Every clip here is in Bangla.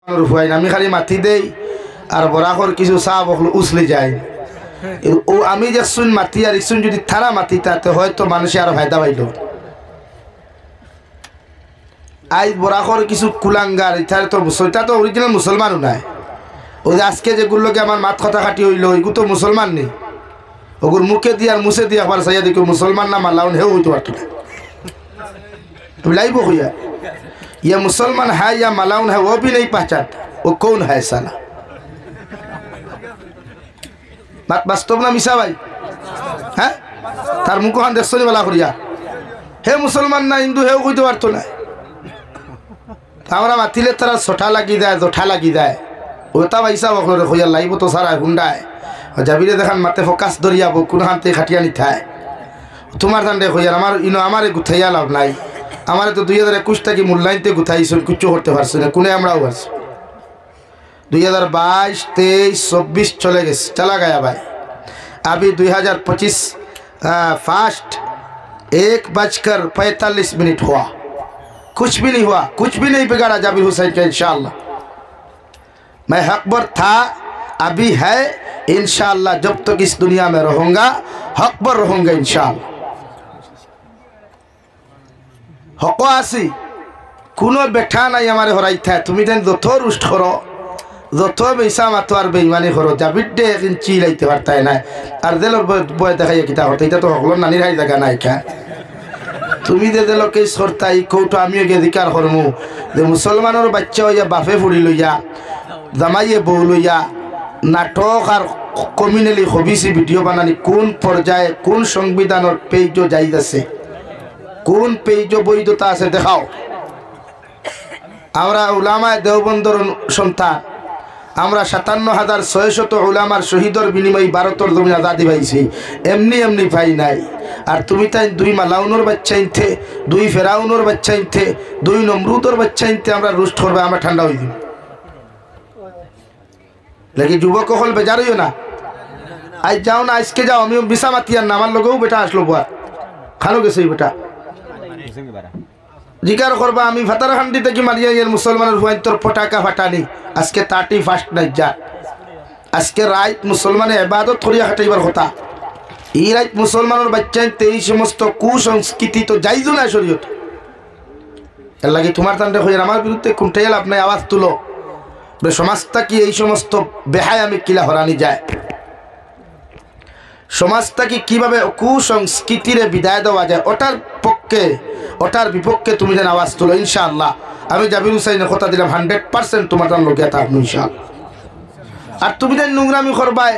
রুফাইন আমি খালি মাটি দেই আর বরাকর কিছু চা বকল উছলি যায় ও আমি যে শুন মাটি আর ইসুন যদি থারা মাটি তাতে হয়তো মানুষে আরো ফায়দা পাইল আই বরাকর কিছু কুলাঙ্গার ইথারে তো সেটা তো অরিজিনাল মুসলমানও নাই ওই যে আজকে যেগুলোকে আমার মাত কথা কাটি হইলো ওইগুলো তো মুসলমান নেই ওগুর মুখে দিয়ে আর মুছে দিয়ে আবার চাইয়া দেখো মুসলমান না মাল্লাউন হেও হইতে পারতো না তুমি লাইব হইয়া ये मुसलमान है या मलाउन है वो भी नहीं पहचानता वो कौन है साला बात वास्तव ना मिसा भाई हैं तार मुख हान देखो नहीं वाला करिया हे मुसलमान ना हिंदू है कोई तो बात तो नहीं हमारा मातिले तरह सोठा लगी जाए जोठा लगी जाए वो तब ऐसा वक्त देखो यार लाइव तो सारा गुंडा है और जब भी देखा माते फोकस दरिया वो कुन हान ते खटिया नहीं था तुम्हारे धंधे देखो यार हमारे गुथैया लाभ नहीं हमारे तो 2021 की मूल्यांकन गुथाई कुछ होते पारछे ना कोने আমরাও আছি 2022 23 24 चले गए चला गया भाई अभी 2025 फास्ट 1:45 हुआ कुछ भी नहीं हुआ कुछ भी नहीं बिगाड़ा जाबिर हुसैन का इंशाअल्लाह मैं हकबर था अभी है इंशाअल्लाह जब तक इस दुनिया में रहूँगा हकबर रहूँगा इंशाअल्लाह हको आसी कोनो बैठा नहीं हमारे हराई था तुम दिन যত রুষ্ট করো যত বেসা মাতোয়ার বেঈমানি করো জাবিডে একদিন চিলাইতে পারতাই না আর দেলর বয় দেখাই কিতা হতে এটা তো হকলর নানির হাই জায়গা নাই খা তুমি যে দেলকে সরতাই কৌটো আমিও গে অধিকার করমু যে মুসলমানের বাচ্চা হইয়া বাপে ফুড়ি লইয়া জামাইয়ে বউ লইয়া নাটক আর কমিউনালি হবিসি ভিডিও বানানি কোন পর্যায়ে কোন সংবিধানের পেজ যাই আছে কোন পেজ বৈধতা আছে দেখাও আমরা উলামায়ে দেওবন্দর সন্তান আমরা ৫৭৬০০ উলামার শহীদর বিনিময়ে ভারতের জমি আজাদি পাইছি এমনি এমনি পাই নাই আর তুমি তাই দুই মালাউনের বাচ্চা ইনতে দুই ফেরাউনের বাচ্চা ইনতে দুই নমরুদের বাচ্চা ইনতে আমরা রুষ্ট করবে আমরা ঠান্ডা হই দিব লাগি যুবক হল বেজার হইও না আজ যাও না আজকে যাও আমি বিসামাতিয়ার না আমার লগেও বেটা আসলো বুয়া খানো গেছে বেটা জিকার করবা আমি ফাতারখান্ডি থেকে মারিয়া এর মুসলমানের হুয়াইতর পটাকা ফাটানি আজকে 31 নাই যা আজকে রাইত মুসলমানের ইবাদত করিয়া হাঁটাইবার কথা এই রাইত মুসলমানের বাচ্চায় এই সমস্ত কুসংস্কৃতি তো যাইজু না শরীয়ত এর লাগি তোমার তান্ডে হইয়া আমার বিরুদ্ধে কুণ্ঠাইল আপনি আওয়াজ তুলো সমাজটা কি এই সমস্ত বেহায় আমি কিলা হরানি যায় সমাজটা কি কিভাবে কুসংস্কৃতিরে বিদায় দেওয়া যায় ওটার পক্ষে ওটার বিপক্ষে তুমি যেন আওয়াজ তুলো ইনশাআল্লাহ আমি জাবির হুসাইনের কথা দিলাম 100% তোমার তার লোকিয়া থাকবো ইনশাআল্লাহ আর তুমি তাই নোংরামি করবায়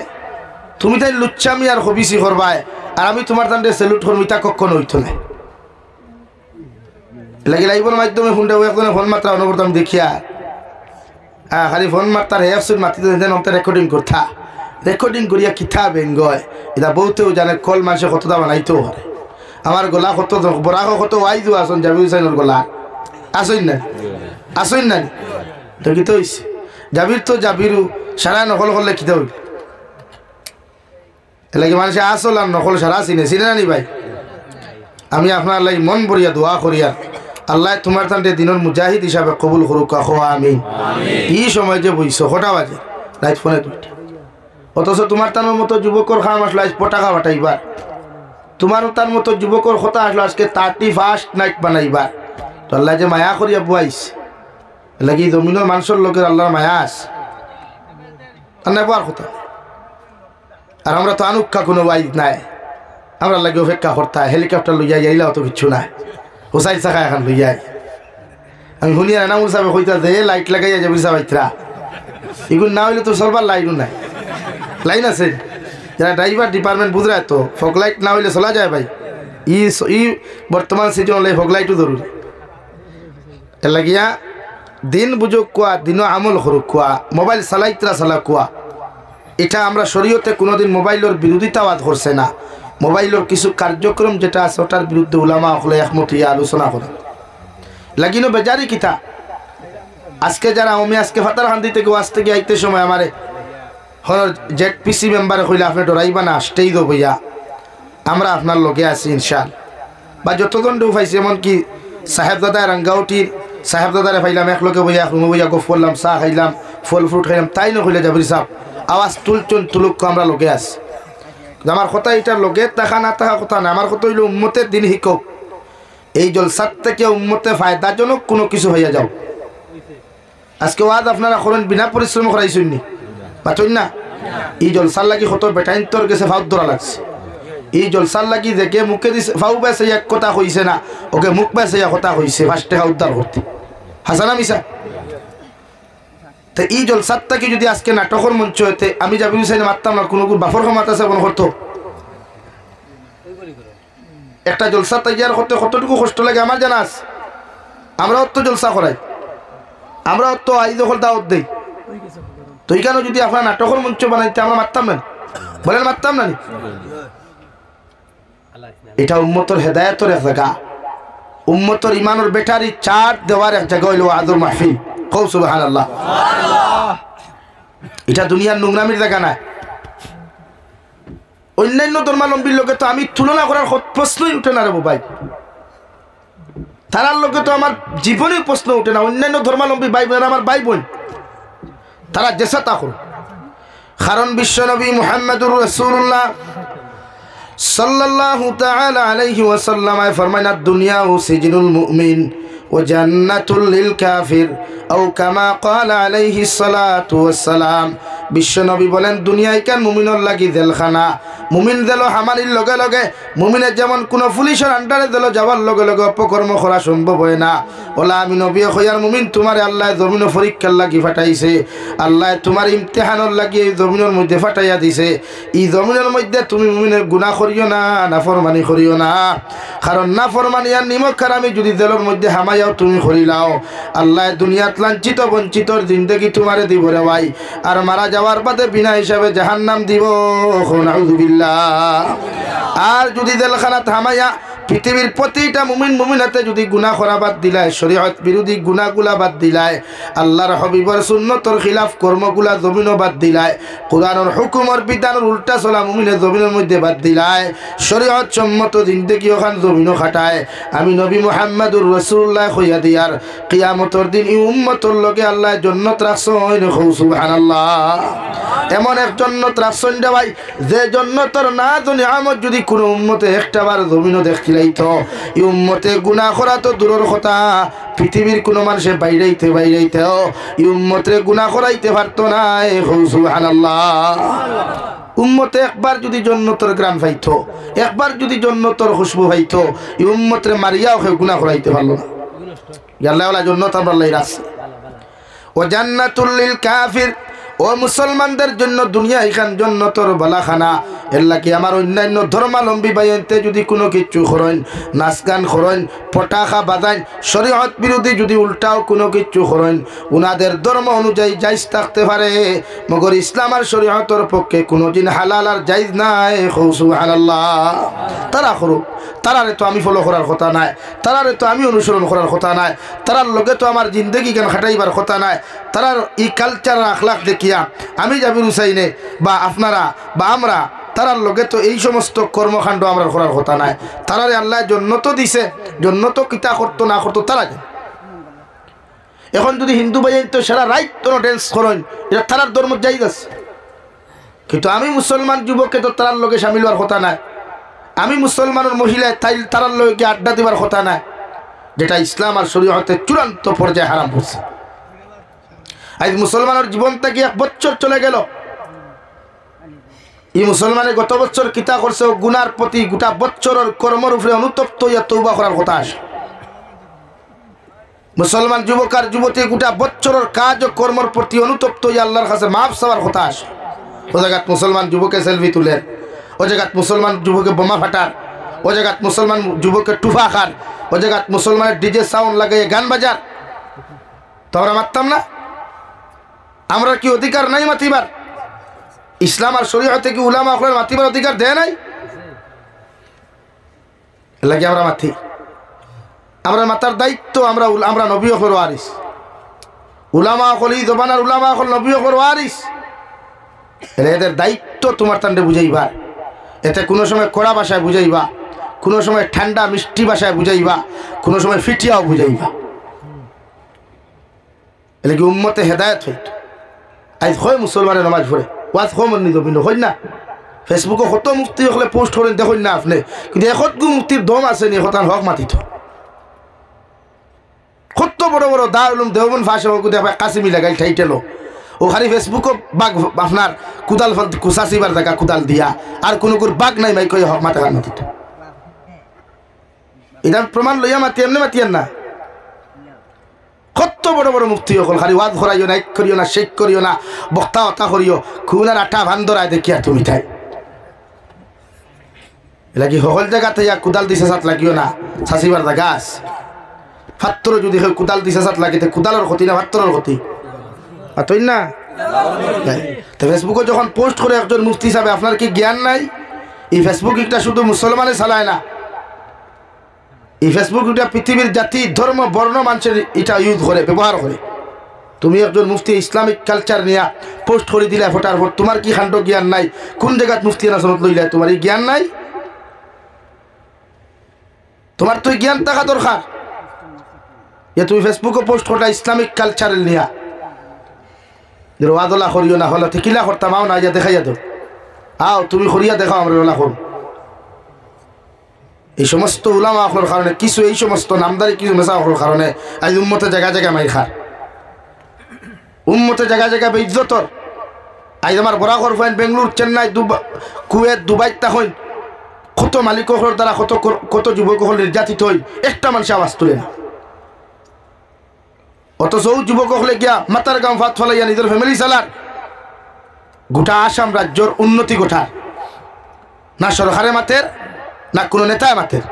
তুমি তাই লুচ্চামি আর হবিসি করবায় আর আমি তোমার তান্ডে সেলুট করবো তা কখনো হইতো না লাগে লাইভের মাধ্যমে ফোনটা একজনে ফোন মাত্রা অনবরত আমি দেখিয়া খালি ফোন মাত্রার হেফসুর মাতিতে রেকর্ডিং করতা রেকর্ডিং করিয়া কিতা বেঙ্গয় এটা বহুতেও জানে কল মানুষে কতটা বানাইতেও পারে আমার গলা কত বরাক কত ওয়াইজও আসন জাবির হুসাইনের গলা আসইন না তো কি তো হইছে জাবির তো জাবিরু সারা নকল করলে কিতা হইল এলাকি মানুষে আসল আর নকল সারা চিনে না নি ভাই আমি আপনার লাগি মন ভরিয়া দোয়া করিয়া আল্লাহ তোমার তান্ডে দিনের মুজাহিদ হিসাবে কবুল করুক আমিন এই সময় যে বইছো কটা বাজে রাইট ফোনে 2টা অথচ তোমার তার মতো যুবকর খাম আসলো আজ পটাকা বাটাইবার তোমার তার মতো যুবকর কথা আসলো আজকে 31 নাইট বানাইবার তো আল্লাহ যে মায়া করিয়া বুয়াইস লাগি জমিনের মানুষের লোকের আল্লাহর মায়া আছে আর নেবার কথা আর আমরা তো আনুক্ষা কোনো ওয়াইজ নাই আমরা লাগে অপেক্ষা করতে হেলিকপ্টার লইয়া যাইলা অত কিছু নাই হুসাইন চাকা এখন লইয়া আমি শুনিয়া এনামুল সাহেব কইতা যে লাইট লাগাইয়া যাবি সাবাইত্রা এগুলো না হইলে তো সরবার লাইনও নাই লাইন আছে যারা ড্রাইভার ডিপার্টমেন্ট বুঝ রায় তো ফগ লাইট না হইলে চলা যায় ভাই ই বর্তমান সিজন হলে ফগ লাইটও জরুরি এর লাগিয়া দিন বুঝুক কোয়া দিনও আমল করুক কোয়া মোবাইল চালাইতরা চালা কোয়া এটা আমরা শরীয়তে কোনোদিন মোবাইলের বিরোধিতা আওয়াজ করছে না মোবাইলের কিছু কার্যক্রম যেটা আছে ওটার বিরুদ্ধে উলামা হলে একমত হইয়া আলোচনা করে লাগিনো বেজারি কিতা আজকে যারা আমি আজকে ফাতারখান্দি থেকে ওয়াজ থেকে আইতে সময় আমারে হর জেড পিসি মেম্বারে কইলে আপনি ডরাইবা না আসতেই দো ভাইয়া আমরা আপনার লগে আছি ইনশাআল্লাহ বা যতজন ডুব পাইছি এমনকি সাহেবজাদা রাঙ্গাউটির সাহেব দাদারে পাইলাম এক লোকে বইয়া রুমে বইয়া গফ করলাম, চা খাইলাম, ফল ফ্রুট খাইলাম, তাই নকইলে যাবির সাহেব আওয়াজ তুলচুন তুলুক আমরা লোকে আছি। আমার কথা এটা লোকে দেখা না থাকা কথা না, আমার কথা হইল উম্মতের দিন শিকক, এই জলসার থেকে উম্মতে ফায়দাজনক কোনো কিছু হইয়া যাও। আজকে ওয়াজ আপনারা করেন বিনা পরিশ্রম করাইছেন নি পাঠন না, এই জলসার লাগি কত বেটাইন তোর গেছে ফাউদ ধরা লাগছে, এই জলসার লাগি দেখে মুখে দিছে ফাউ বেসে এক কথা কইছে না, ওকে মুখ বেসে কথা কইছে ফার্স্ট টাকা উদ্ধার করতে, হাসানা মিশা। তো এই জলসার থেকে যদি আজকে নাটকের মঞ্চ হইতে আমি যাবি সাইনে মারতাম না, কোনো বাফর ক্ষমতা আছে কোনো করতো। একটা জলসা তৈয়ার করতে কতটুকু কষ্ট লাগে আমার জানা আছে। আমরাও তো জলসা করাই, আমরাও তো আই দখল দাওয়াত দেই, তো এইখানে যদি আপনার নাটকের মঞ্চ বানাইতে আমরা মারতাম না, বলেন মারতাম না। এটা উম্মতর হেদায়তর এক জায়গা, উম্মতর ইমানের বেটারি চার দেওয়ার এক জায়গা হইল আদর মাহফিল। কও সুবহানাল্লাহ। এটা দুনিয়ার নোংরামির জায়গা না। অন্যান্য ধর্মাবলম্বীর লোকে তো আমি তুলনা করার প্রশ্নই উঠে না রে ভাই, তারার লোকে তো আমার জীবনেই প্রশ্ন উঠে না। অন্যান্য ধর্মাবলম্বী ভাই বোনেরা আমার ভাই বোন, তারা জেসা তা করুন, কারণ বিশ্বনবী মুহাম্মদুর রাসূলুল্লাহ সাল্লাল্লাহু তাআলা আলাইহি ওয়াসাল্লাম ফরমানা দুনিয়া ও সিজনুল মুমিন ও জান্নাতুল লিল কাফির আও কামা ক্বালা আলাইহিস সালাতু ওয়াস সালাম। বিশ্বনবী বলেন দুনিয়ায় কেন মুমিনের লাগি জেলখানা, মুমিন দিল হামানির লগে লগে, মুমিনের যেমন কোনো পুলিশের আন্ডারে দিল যাওয়ার লগে লগে অপকর্ম করা সম্ভব হয় না। ওলা আমি নবী খয়ার মুমিন তোমার আল্লাহ জমিন পরীক্ষার লাগি ফাটাইছে, আল্লাহ তোমার ইমতিহানের লাগি এই জমিনের মধ্যে ফাটাইয়া দিছে। এই জমিনের মধ্যে তুমি মুমিনের গুনাহ করিও না, নাফরমানি করিও না, কারণ নাফরমানি আর নিমক খারামি যদি দিলের মধ্যে হামাইয়াও তুমি করিলাও, আল্লাহ দুনিয়াত লাঞ্ছিত বঞ্চিতর জিন্দেগি তোমারে দিব রে ভাই, আর মারা যাওয়ার বাদে বিনা হিসাবে জাহান্নাম দিব। নাউযুবিল্লাহ। আর যদি জেলখানা থামাইয়া পৃথিবীর প্রতিটা মুমিন মুমিনাতে যদি গুনাহ করা বাদ দিলায়, শরীয়ত বিরোধী গুনাহগুলা বাদ দিলায়, আল্লাহর হাবিবের সুন্নতর খিলাফ কর্মগুলা জমিনও বাদ দিলায়, কোরআনের হুকুমের বিধানের উল্টা চলা মুমিনের জমিনের মধ্যে বাদ দিলায়, শরীয়ত সম্মত জিন্দেগি ওখান জমিনও খাটায়, আমি নবী মুহাম্মদুর রাসূলুল্লাহ কইয়া দিয়ার কিয়ামতের দিন এই উম্মতের লগে আল্লাহ জান্নাত রাখছেন। সুবহানাল্লাহ। এমন এক জান্নাত রাখছেন রে ভাই, যে জান্নাতের না নিয়ামত যদি কোনো উম্মতে একটাবার জমিনও দেখছিল তো এই উম্মতে গুনাহ করা তো দূরের কথা, পৃথিবীর কোনো মানুষে বাইরেইতে এই উম্মতে গুনাহ করাইতে পারতো না। সুবহানাল্লাহ। উম্মতে একবার যদি জান্নাতের গ্রাম পাইতো, একবার যদি জান্নাতের খুশবু পাইতো, এই উম্মতে মারিয়াও গুনাহ করাইতে পারলো না। আল্লাহ জান্নাত আল্লাহ রাখছে। ও জান্নাতুল লিল কাফির, ও মুসলমানদের জন্য দুনিয়া এখান জান্নাতের বালাখানা। এর লাগি আমার অন্যান্য ধর্মাবলম্বী বাইনতে যদি কোনো কিছু করেন, নাচ গান করেন, পটাখা বাজান, শরীয়ত বিরোধী যদি উল্টাও কোনো কিছু করেন, উনাদের ধর্ম অনুযায়ী জায়েজ থাকতে পারে, মগর ইসলাম আর শরীয়তের পক্ষে কোনোদিন হালাল আর জায়েজ নাই। সুবহানাল্লাহ। তারা করুক, তারারে তো আমি ফলো করার কথা নাই, তারারে তো আমি অনুসরণ করার কথা নাই, তারার লগে তো আমার জিন্দগি কেন খাটাইবার কথা নাই। তারার এই কালচার আখলাক দেখিয়া আমি জাবির হুসাইনে বা আপনারা বা আমরা তারার লগে তো এই সমস্ত কর্মকাণ্ড আমরা করার কথা নাই। তারারে আল্লাহ জান্নাত দিছে, জান্নাত কিতা করতো না করতো তারা জানে। এখন যদি হিন্দু ভাই তো সারা রাইট তো ড্যান্স করেন, এটা তারার ধর্ম জায়েজ আছে, কিন্তু আমি মুসলমান যুবককে তো তারার লগে সামিল হওয়ার কথা নাই, আমি মুসলমানের মহিলা তাই তারার লগে আড্ডা দেওয়ার কথা নাই, যেটা ইসলাম আর শরীয়তের চূড়ান্ত পর্যায়ে হারাম করছে। আজ মুসলমানের জীবন থেকে 1 বছর চলে গেল, এই মুসলমানে গত বছর কিতা করছে ও গুনার প্রতি গোটা বছরের কর্মের উপরে অনুতপ্ত হইয়া তওবা করার কথা আসে। মুসলমান যুবক আর যুবতী গোটা বছরের কাজ ও কর্মের প্রতি অনুতপ্ত হইয়া আল্লাহর কাছে মাফ চাওয়ার কথা আসে। ও জায়গাত মুসলমান যুবকে সেলফি তুলে, ও জায়গাত মুসলমান যুবকে বোমা ফাটার, ও জায়গাত মুসলমান যুবকে টুফা খার, ও জায়গাত মুসলমানের ডিজে সাউন্ড লাগাইয়ে গান বাজার, তো আমরা মারতাম না? আমরা কি অধিকার নাই মাতিবার? ইসলাম আর শরীয়তে কি উলামা হলের মাতিবার অধিকার দেয় নাই? লাগে আমরা মাতি, আমরা মাতার দায়িত্ব, আমরা নবী হলের ওয়ারিস, উলামা হলি জবানার উলামা হল নবী হলের ওয়ারিস, এদের দায়িত্ব তোমার তান্ডে বুঝাইবা। এতে কোনো সময় কড়া ভাষায় বুঝাইবা, কোনো সময় ঠান্ডা মিষ্টি ভাষায় বুঝাইবা, কোনো সময় ফিটিয়াও বুঝাইবা। এলে কি উম্মতে হেদায়ত হইত আজ হয় মুসলমানের নামাজ পড়ে ওয়াজ কমন নিত কিন্তু হয় না ফেসবুকে কত মুক্তি হলে পোস্ট করেন দেখুন না আপনি কিন্তু এখন গু মুক্তির দম আছে নি হতান হক মাতিত কত বড় বড় দারুলুম দেওবন ফাঁসে হোক কাশিমি লাগাই ঠাইটেলো ও খালি ফেসবুকও বাঘ আপনার কুদাল কুসাসিবার দেখা কুদাল দিয়া আর কোনো বাঘ নাই মাই কই হক মাথা মাতিত এটা প্রমাণ লইয়া মাতি এমনি মাতিয়ান না কত বড় বড় মুক্তি হল খালি ওয়াজ করাইও না এক করিও না শেখ করিও না বক্তা হতা করিও খুনার আটা ভান্দরায় দেখি আর তুমি তাই লাগি সকল জায়গাতে কুদাল দিছে সাত লাগিও না সাসিবার গাছ ফাত্তর যদি কুদাল দিছে সাত লাগিতে কুদালের ক্ষতি না ফাত্তরের ক্ষতি আতই না তো ফেসবুকে যখন পোস্ট করে একজন মুফতি হিসাবে আপনার কি জ্ঞান নাই এই ফেসবুক একটা শুধু মুসলমানে চালায় না এই ফেসবুক এটা পৃথিবীর জাতি ধর্ম বর্ণ মানুষের এটা ইউজ করে ব্যবহার করে তুমি একজন মুফতি ইসলামিক কালচার নিয়ে পোস্ট করে দিলে ফোটার পর তোমার কি খান্ড জ্ঞান নাই কোন জায়গায় মুফতি নাসরত লইলে তোমার এই জ্ঞান নাই তোমার তো জ্ঞান থাকা দরকার যে তুমি ফেসবুকে পোস্ট করটা ইসলামিক কালচারের নিয়া ওয়াদলা করিও না হলে কিলা করতাম আও না যা দেখাইয়া দেও আও তুমি করিয়া দেখাও আমরা ওলা করুন এই সমস্ত উলামা আখলোর কারণে কিছু এই সমস্ত নামদারি কিছু মেসা আখলোর কারণে আজ উম্মতে জায়গা জায়গা মাই খার উম্মতে জায়গা জায়গা বেইজ্জতর আজ আমার Barakar fine Bangalore Chennai Kuwait Dubai তখন কত মালিক দ্বারা কত কত যুবক নির্যাতিত হই একটা মানুষ আওয়াজ তুলে না অথচ যুবক হলে গিয়া মাতার গাঁও ভাত ফলাইয়া নিজের ফ্যামিলি চালার গোটা আসাম রাজ্যর উন্নতি গোটার না সরকারে মাতের না কোনো নেতায় মাতের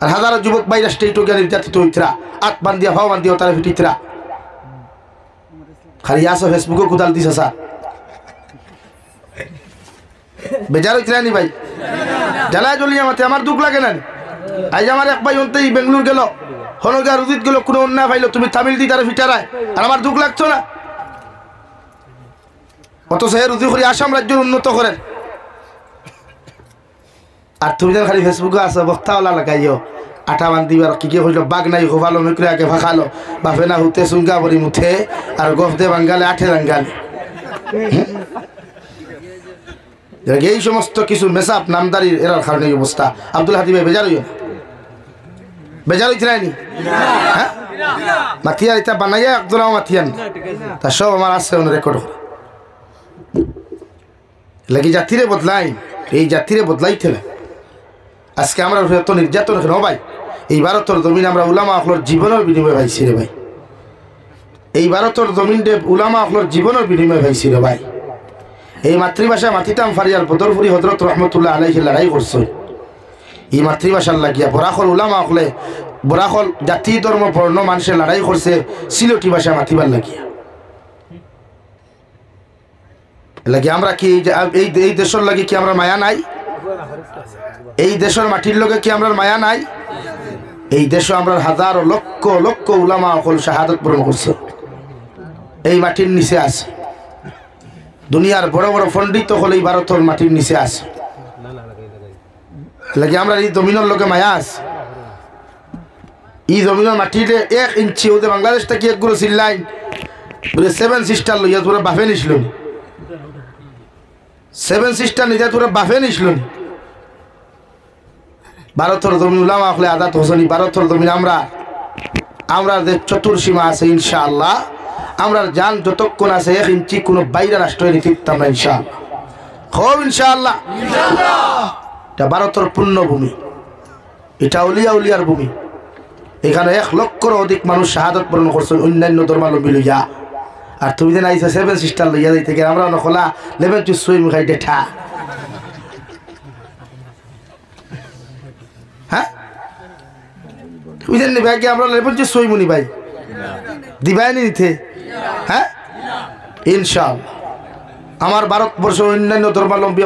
আর হাজারো যুবক বাইরে স্টেটও গিয়া নির্যাতিত হইতরা আত বান্ধিয়া ভাও বান্ধিয়া তারা ফিটিতরা খালি আসো ফেসবুকে কুদাল দিছে স্যার বেজার হইতরা নি ভাই জ্বালায় জ্বলিয়া মাতে আমার দুঃখ লাগে না আজ আমার এক ভাই অন্তেই বেঙ্গলোর গেল হনগা রুদিত গেল কোনো অন্যায় পাইলো তুমি তামিল দি তারা ফিটারায় আর আমার দুঃখ লাগতো না অথচ হে রুদি করে আসাম রাজ্যের উন্নত করেন আর তুমি যেন খালি ফেসবুকে আসো বক্তাওয়ালা লাগাইও আটা বান্ধিবার কি হইল বাঘ নাই হোভালো মেকরে আগে ভাখালো বাপে না হুতে সুঙ্গা বরি মুথে আর গফ দে বাঙ্গালে আঠে রাঙ্গালে এই সমস্ত কিছু মেসাপ নামদারির এরার কারণে এই অবস্থা আব্দুল হাদি ভাই বেজার হইও বেজার হইতরানি হ্যাঁ মাথিয়া এটা বানাইয়া একদম মাথিয়ান তা সব আমার আছে রেকর্ড লাগি জাতিরে বদলাই এই জাতিরে বদলাইতে আজকে আমরা এত নির্যাতন কেন ভাই এই ভারতের জমিন আমরা উলামা আখলোর জীবনের বিনিময় পাইছি রে ভাই এই ভারতের জমিনটে উলামা আখলোর জীবনের বিনিময় পাইছি রে ভাই এই মাতৃভাষা মাতিতাম ফারিয়াল বদরপুরি হজরত রহমতুল্লাহ আলাইহি লড়াই করছে এই মাতৃভাষার লাগিয়া বরাকল উলামা আখলে বরাকল জাতি ধর্ম বর্ণ মানুষের লড়াই করছে সিলেটি ভাষা মাতিবার লাগিয়া লাগে আমরা কি এই দেশের লাগে কি আমরা মায়া নাই এই দেশের মাটির লগে কি আমরা মায়া নাই এই দেশে আমরা হাজার লক্ষ লক্ষ উলামা আখল শাহাদত বরণ করছে এই মাটির নিচে আছে দুনিয়ার বড় বড় পণ্ডিত হল এই ভারতের মাটির নিচে আছে লাগে আমরা এই জমিনের লোকে মায়া আছে এই জমিনের মাটিতে 1 ইঞ্চি ওদের বাংলাদেশ থেকে একগুলো সিল্লাইন বলে 7 সিস্টার লইয়া তোরা বাফে নিছিল 7 সিস্টার নিজে তোরা বাফে নিছিল ভারতের জমিন উলামা হলে আজাদ হোসেনি ভারতের জমিন আমরা যে চতুর্সীমা আছে ইনশাআল্লাহ আমরা জান যতক্ষণ আছে 1 ইঞ্চি কোনো বাইরে রাষ্ট্রের নীতিতাম না ইনশাআল্লাহ খুব ইনশাআল্লাহ এটা ভারতের পুণ্যভূমি এটা উলিয়া উলিয়ার ভূমি এখানে 1 লক্ষের অধিক মানুষ শাহাদত বরণ করছে অন্যান্য ধর্মাবলম্বী লইয়া আর তুমি যেন আইসা 7 সিস্টার লইয়া যাইতে গেলে আমরা নখলা লেবেন চুই সুই মুখাই ডেঠা হ্যাঁ তুমি জানি ভাই কি আমরা লেবেন চুই সুই মুনি ভাই দিবাই নিতে হ্যাঁ ইনশাআল্লাহ আমার ভারতবর্ষ অন্যান্য ধর্মাবলম্বী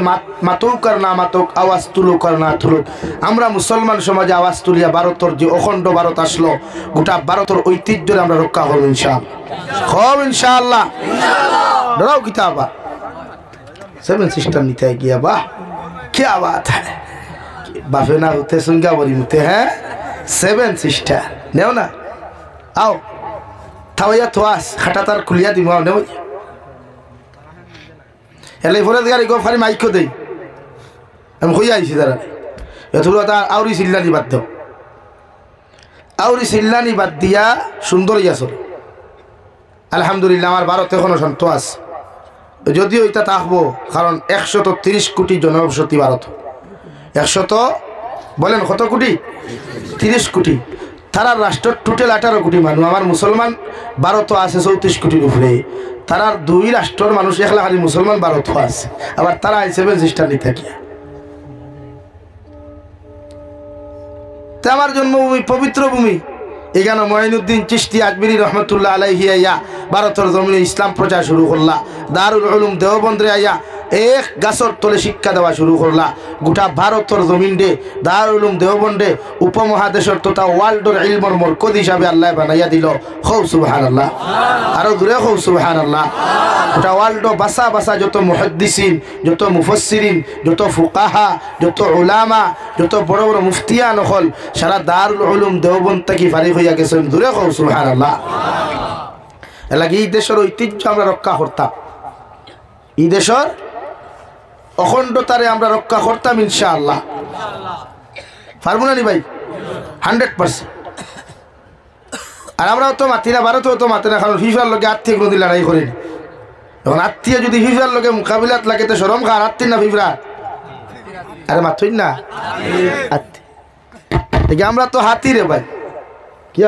মাতুক আর না মাতুক আওয়াজ তুলুক আর না তুলুক আমরা মুসলমান সমাজে আওয়াজ তুলিয়া ভারতের যে অখণ্ড ভারত আসলো গোটা ভারতের ঐতিহ্যের আমরা রক্ষা করব ইনশাআল্লাহ খুব ইনশাআল্লাহ ডরাও কিতাবা 7 সিস্টার নিতে গিয়া বাহ কি বাত है বাফে না হতে সুঙ্গা বলি মুতে হ্যাঁ 7 সিস্টার নেও না आओ থাওয়াইয়া থোয়াস খাটা তার খুলিয়া দিব নেই এলে ফলে গাড়ি গো ফারি মাইকো দেই আমি কই আইছি তারা এথুলো তার আউরি চিল্লানি বাদ দাও আউরি চিল্লানি বাদ দিয়া সুন্দর ইয়াসর আলহামদুলিল্লাহ আমার ভারত এখনো সন্ত আছে যদিও এটা থাকবো কারণ 130 কোটি জনবসতি ভারত 100 বলেন কত কোটি 30 কোটি তারা রাষ্ট্র টোটাল 18 কোটি মানুষ আমার মুসলমান ভারত আছে 34 কোটির উপরে তারা দুই রাষ্ট্রের মানুষ একলা খালি মুসলমান ভারত আছে আবার তারা হিসেবে রেজিস্টার নিতে গিয়া আমার জন্মভূমি পবিত্র ভূমি এখানে মঈনুদ্দিন চিশতি আজমিরি রহমতুল্লাহ আলাইহি আইয়া ভারতের জমিনে ইসলাম প্রচার শুরু করলা দারুল উলুম দেওবন্দে আইয়া এক গাছর তলে শিক্ষা দেওয়া শুরু করলা গোটা ভারতের জমিনে দারুল উলুম দেওবন্দে উপমহাদেশের তথা ওয়ার্ল্ডের ইলমর মরকজ হিসাবে আল্লাহ বানাইয়া দিল খৌ সুবহানাল্লাহ আরো দূরে খৌ সুবহানাল্লাহ গোটা ওয়ার্ল্ড বাসা বাসা যত মুহাদ্দিসিন যত মুফাসসিরিন যত ফুকাহা যত উলামা যত বড় বড় মুফতিয়ান হল সারা দারুল উলুম দেওবন্দ থেকে ফারিগ হইয়া গেছেন দূরে খৌ সুবহানাল্লাহ এলাকি এই দেশের ঐতিহ্য আমরা রক্ষা করতাম এই দেশের অখণ্ডতারে আমরা রক্ষা করতাম ইনশাআল্লাহ পারবো না নি ভাই 100%। আর আমরাও তো মাতি না ভারতেও তো মাতি না কারণ ফিফার লোকে আত্মীয় কোনো লড়াই করেনি এখন আত্মীয় যদি ফিফার লোকে মোকাবিলাত লাগে তো সরম খার আত্মীয় না ফিফরা আরে মাথুই না আত্মীয় আমরা তো হাতি রে ভাই কি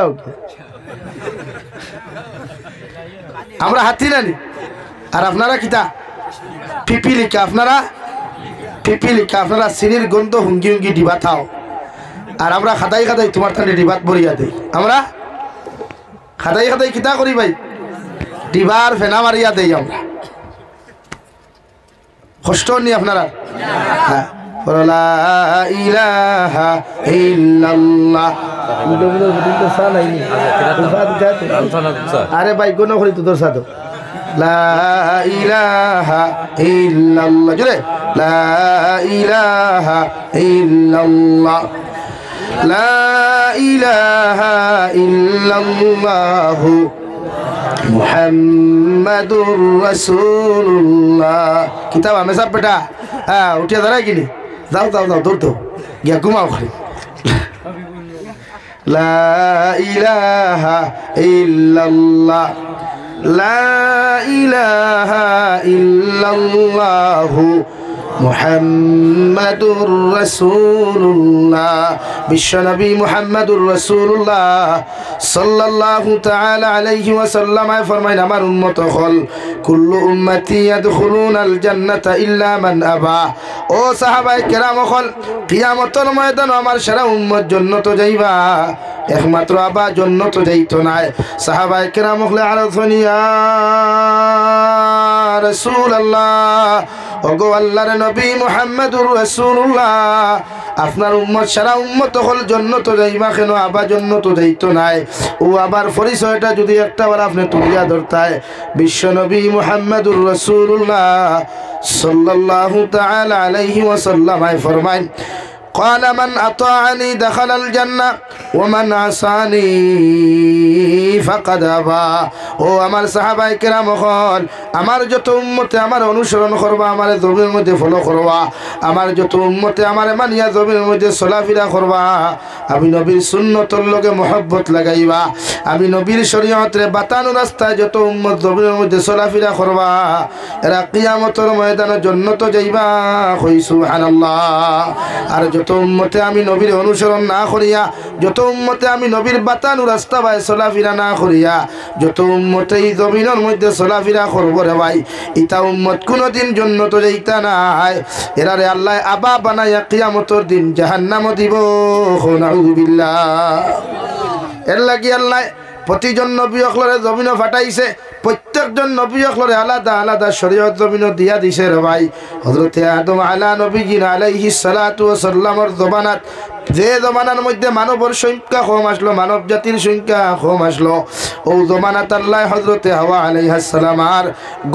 আমরা হাতি নানি আর আপনারা কিতা পিপিলিকা আপনারা পিপিলিকা আপনারা সিনির গন্ধ হুঙ্গি হুঙ্গি ডিবা থাও আর আমরা খাদাই খাদাই তোমার থানে ডিবাত বরিয়া দেই আমরা খাদাই খাদাই কিতা করি ভাই ডিবার ফেনা মারিয়া দেই আমরা কষ্ট নি আপনারা হ্যাঁ লা ইলাহা ইল্লাল্লাহ আরে ভাই কোন করি তোর সাথে লা ইলাহা ইল্লাল্লাহ জোরে লা ইলাহা ইল্লাল্লাহ লা ইলাহা ইল্লাল্লাহ মুহাম্মাদুর রাসূলুল্লাহ কিতাব হামেশা বেটা হ্যাঁ উঠিয়া দাঁড়ায় কিনি যাও যাও যাও দৌড় তো গিয়া ঘুমাও খালি লা ইলাহা ইল্লাল্লাহ লা ইলাহা ইল্লাল্লাহু মুহাম্মাদুর রাসূলুল্লাহ বিশ্বনবী মুহাম্মাদুর রাসূলুল্লাহ সাল্লাল্লাহু তাআলা আলাইহি ওয়াসাল্লাম ফরমায় আমার উম্মত হল কুল্লু উম্মতি ইয়াদখুলুনাল জান্নাতা ইল্লা মান আবা ও সাহাবায়ে কেরাম হল কিয়ামতের ময়দানে আমার সারা উম্মত জান্নাতে যাইবা একমাত্র আবা জান্নাতে যাইতো না সাহাবায়ে কেরাম হলে আরফনিয়া রাসূলুল্লাহ ওগো আল্লাহর নবী মুহাম্মদুর রাসূলুল্লাহ আপনার উম্মত সারা উম্মত হল জান্নাতে যাইবা কেন আবা জান্নাতে যাইতো না ও আবার পরিচয়টা যদি একটাবার আপনি তুলিয়া ধরতায় বিশ্বনবী মুহাম্মদুর রাসূলুল্লাহ সাল্লাল্লাহু তাআলা আলাইহি ওয়াসাল্লাম ফরমায় قال من أطاعني دخل الجنة ومن عصاني فقد أبى ও আমার সাহাবায়ে কেরাম হল আমার যত উম্মতে আমার অনুসরণ করবা আমার জমির মধ্যে ফলো করবা আমার যত উম্মতে আমার মানিয়া জমির মধ্যে চলাফেরা করবা আমি নবীর সুন্নতর লগে মহব্বত লাগাইবা আমি নবীর শরীয়তের বাতানো রাস্তায় যত উম্মত জমির মধ্যে চলাফেরা করবা এরা কিয়ামতের ময়দানে জান্নাতে যাইবা কই সুবহানাল্লাহ আর যত উম্মতে আমি নবীর অনুসরণ না করিয়া যত উম্মতে আমি নবীর বাতানো রাস্তা বাই চলাফেরা না করিয়া যত উম্মতে এই জমিনের মধ্যে চলাফেরা করবো রে ভাই ইতা উম্মত কোনোদিন জান্নাতে যাইতা নাই এরারে আল্লাহ আবা বানাইয়া কিয়ামতের দিন জাহান্নামে দিব নাউযুবিল্লাহ এর লাগি আল্লাহ প্রতিজন নবী অখলরে জমিনে ফাটাইছে প্রত্যেকজন নবী অখলরে আলাদা আলাদা শরীয়ত জমিনে দিয়া দিছে রে ভাই হযরতে আদম আলা নবীজিন আলাইহিস সালাতু ওয়াস সালামের জমানাত যে জমানার মধ্যে মানবর সংখ্যা কম আসলো মানব জাতির সংখ্যা কম আসলো ও জমানাত আল্লাহ হযরতে হাওয়া আলাইহিস সালাম আর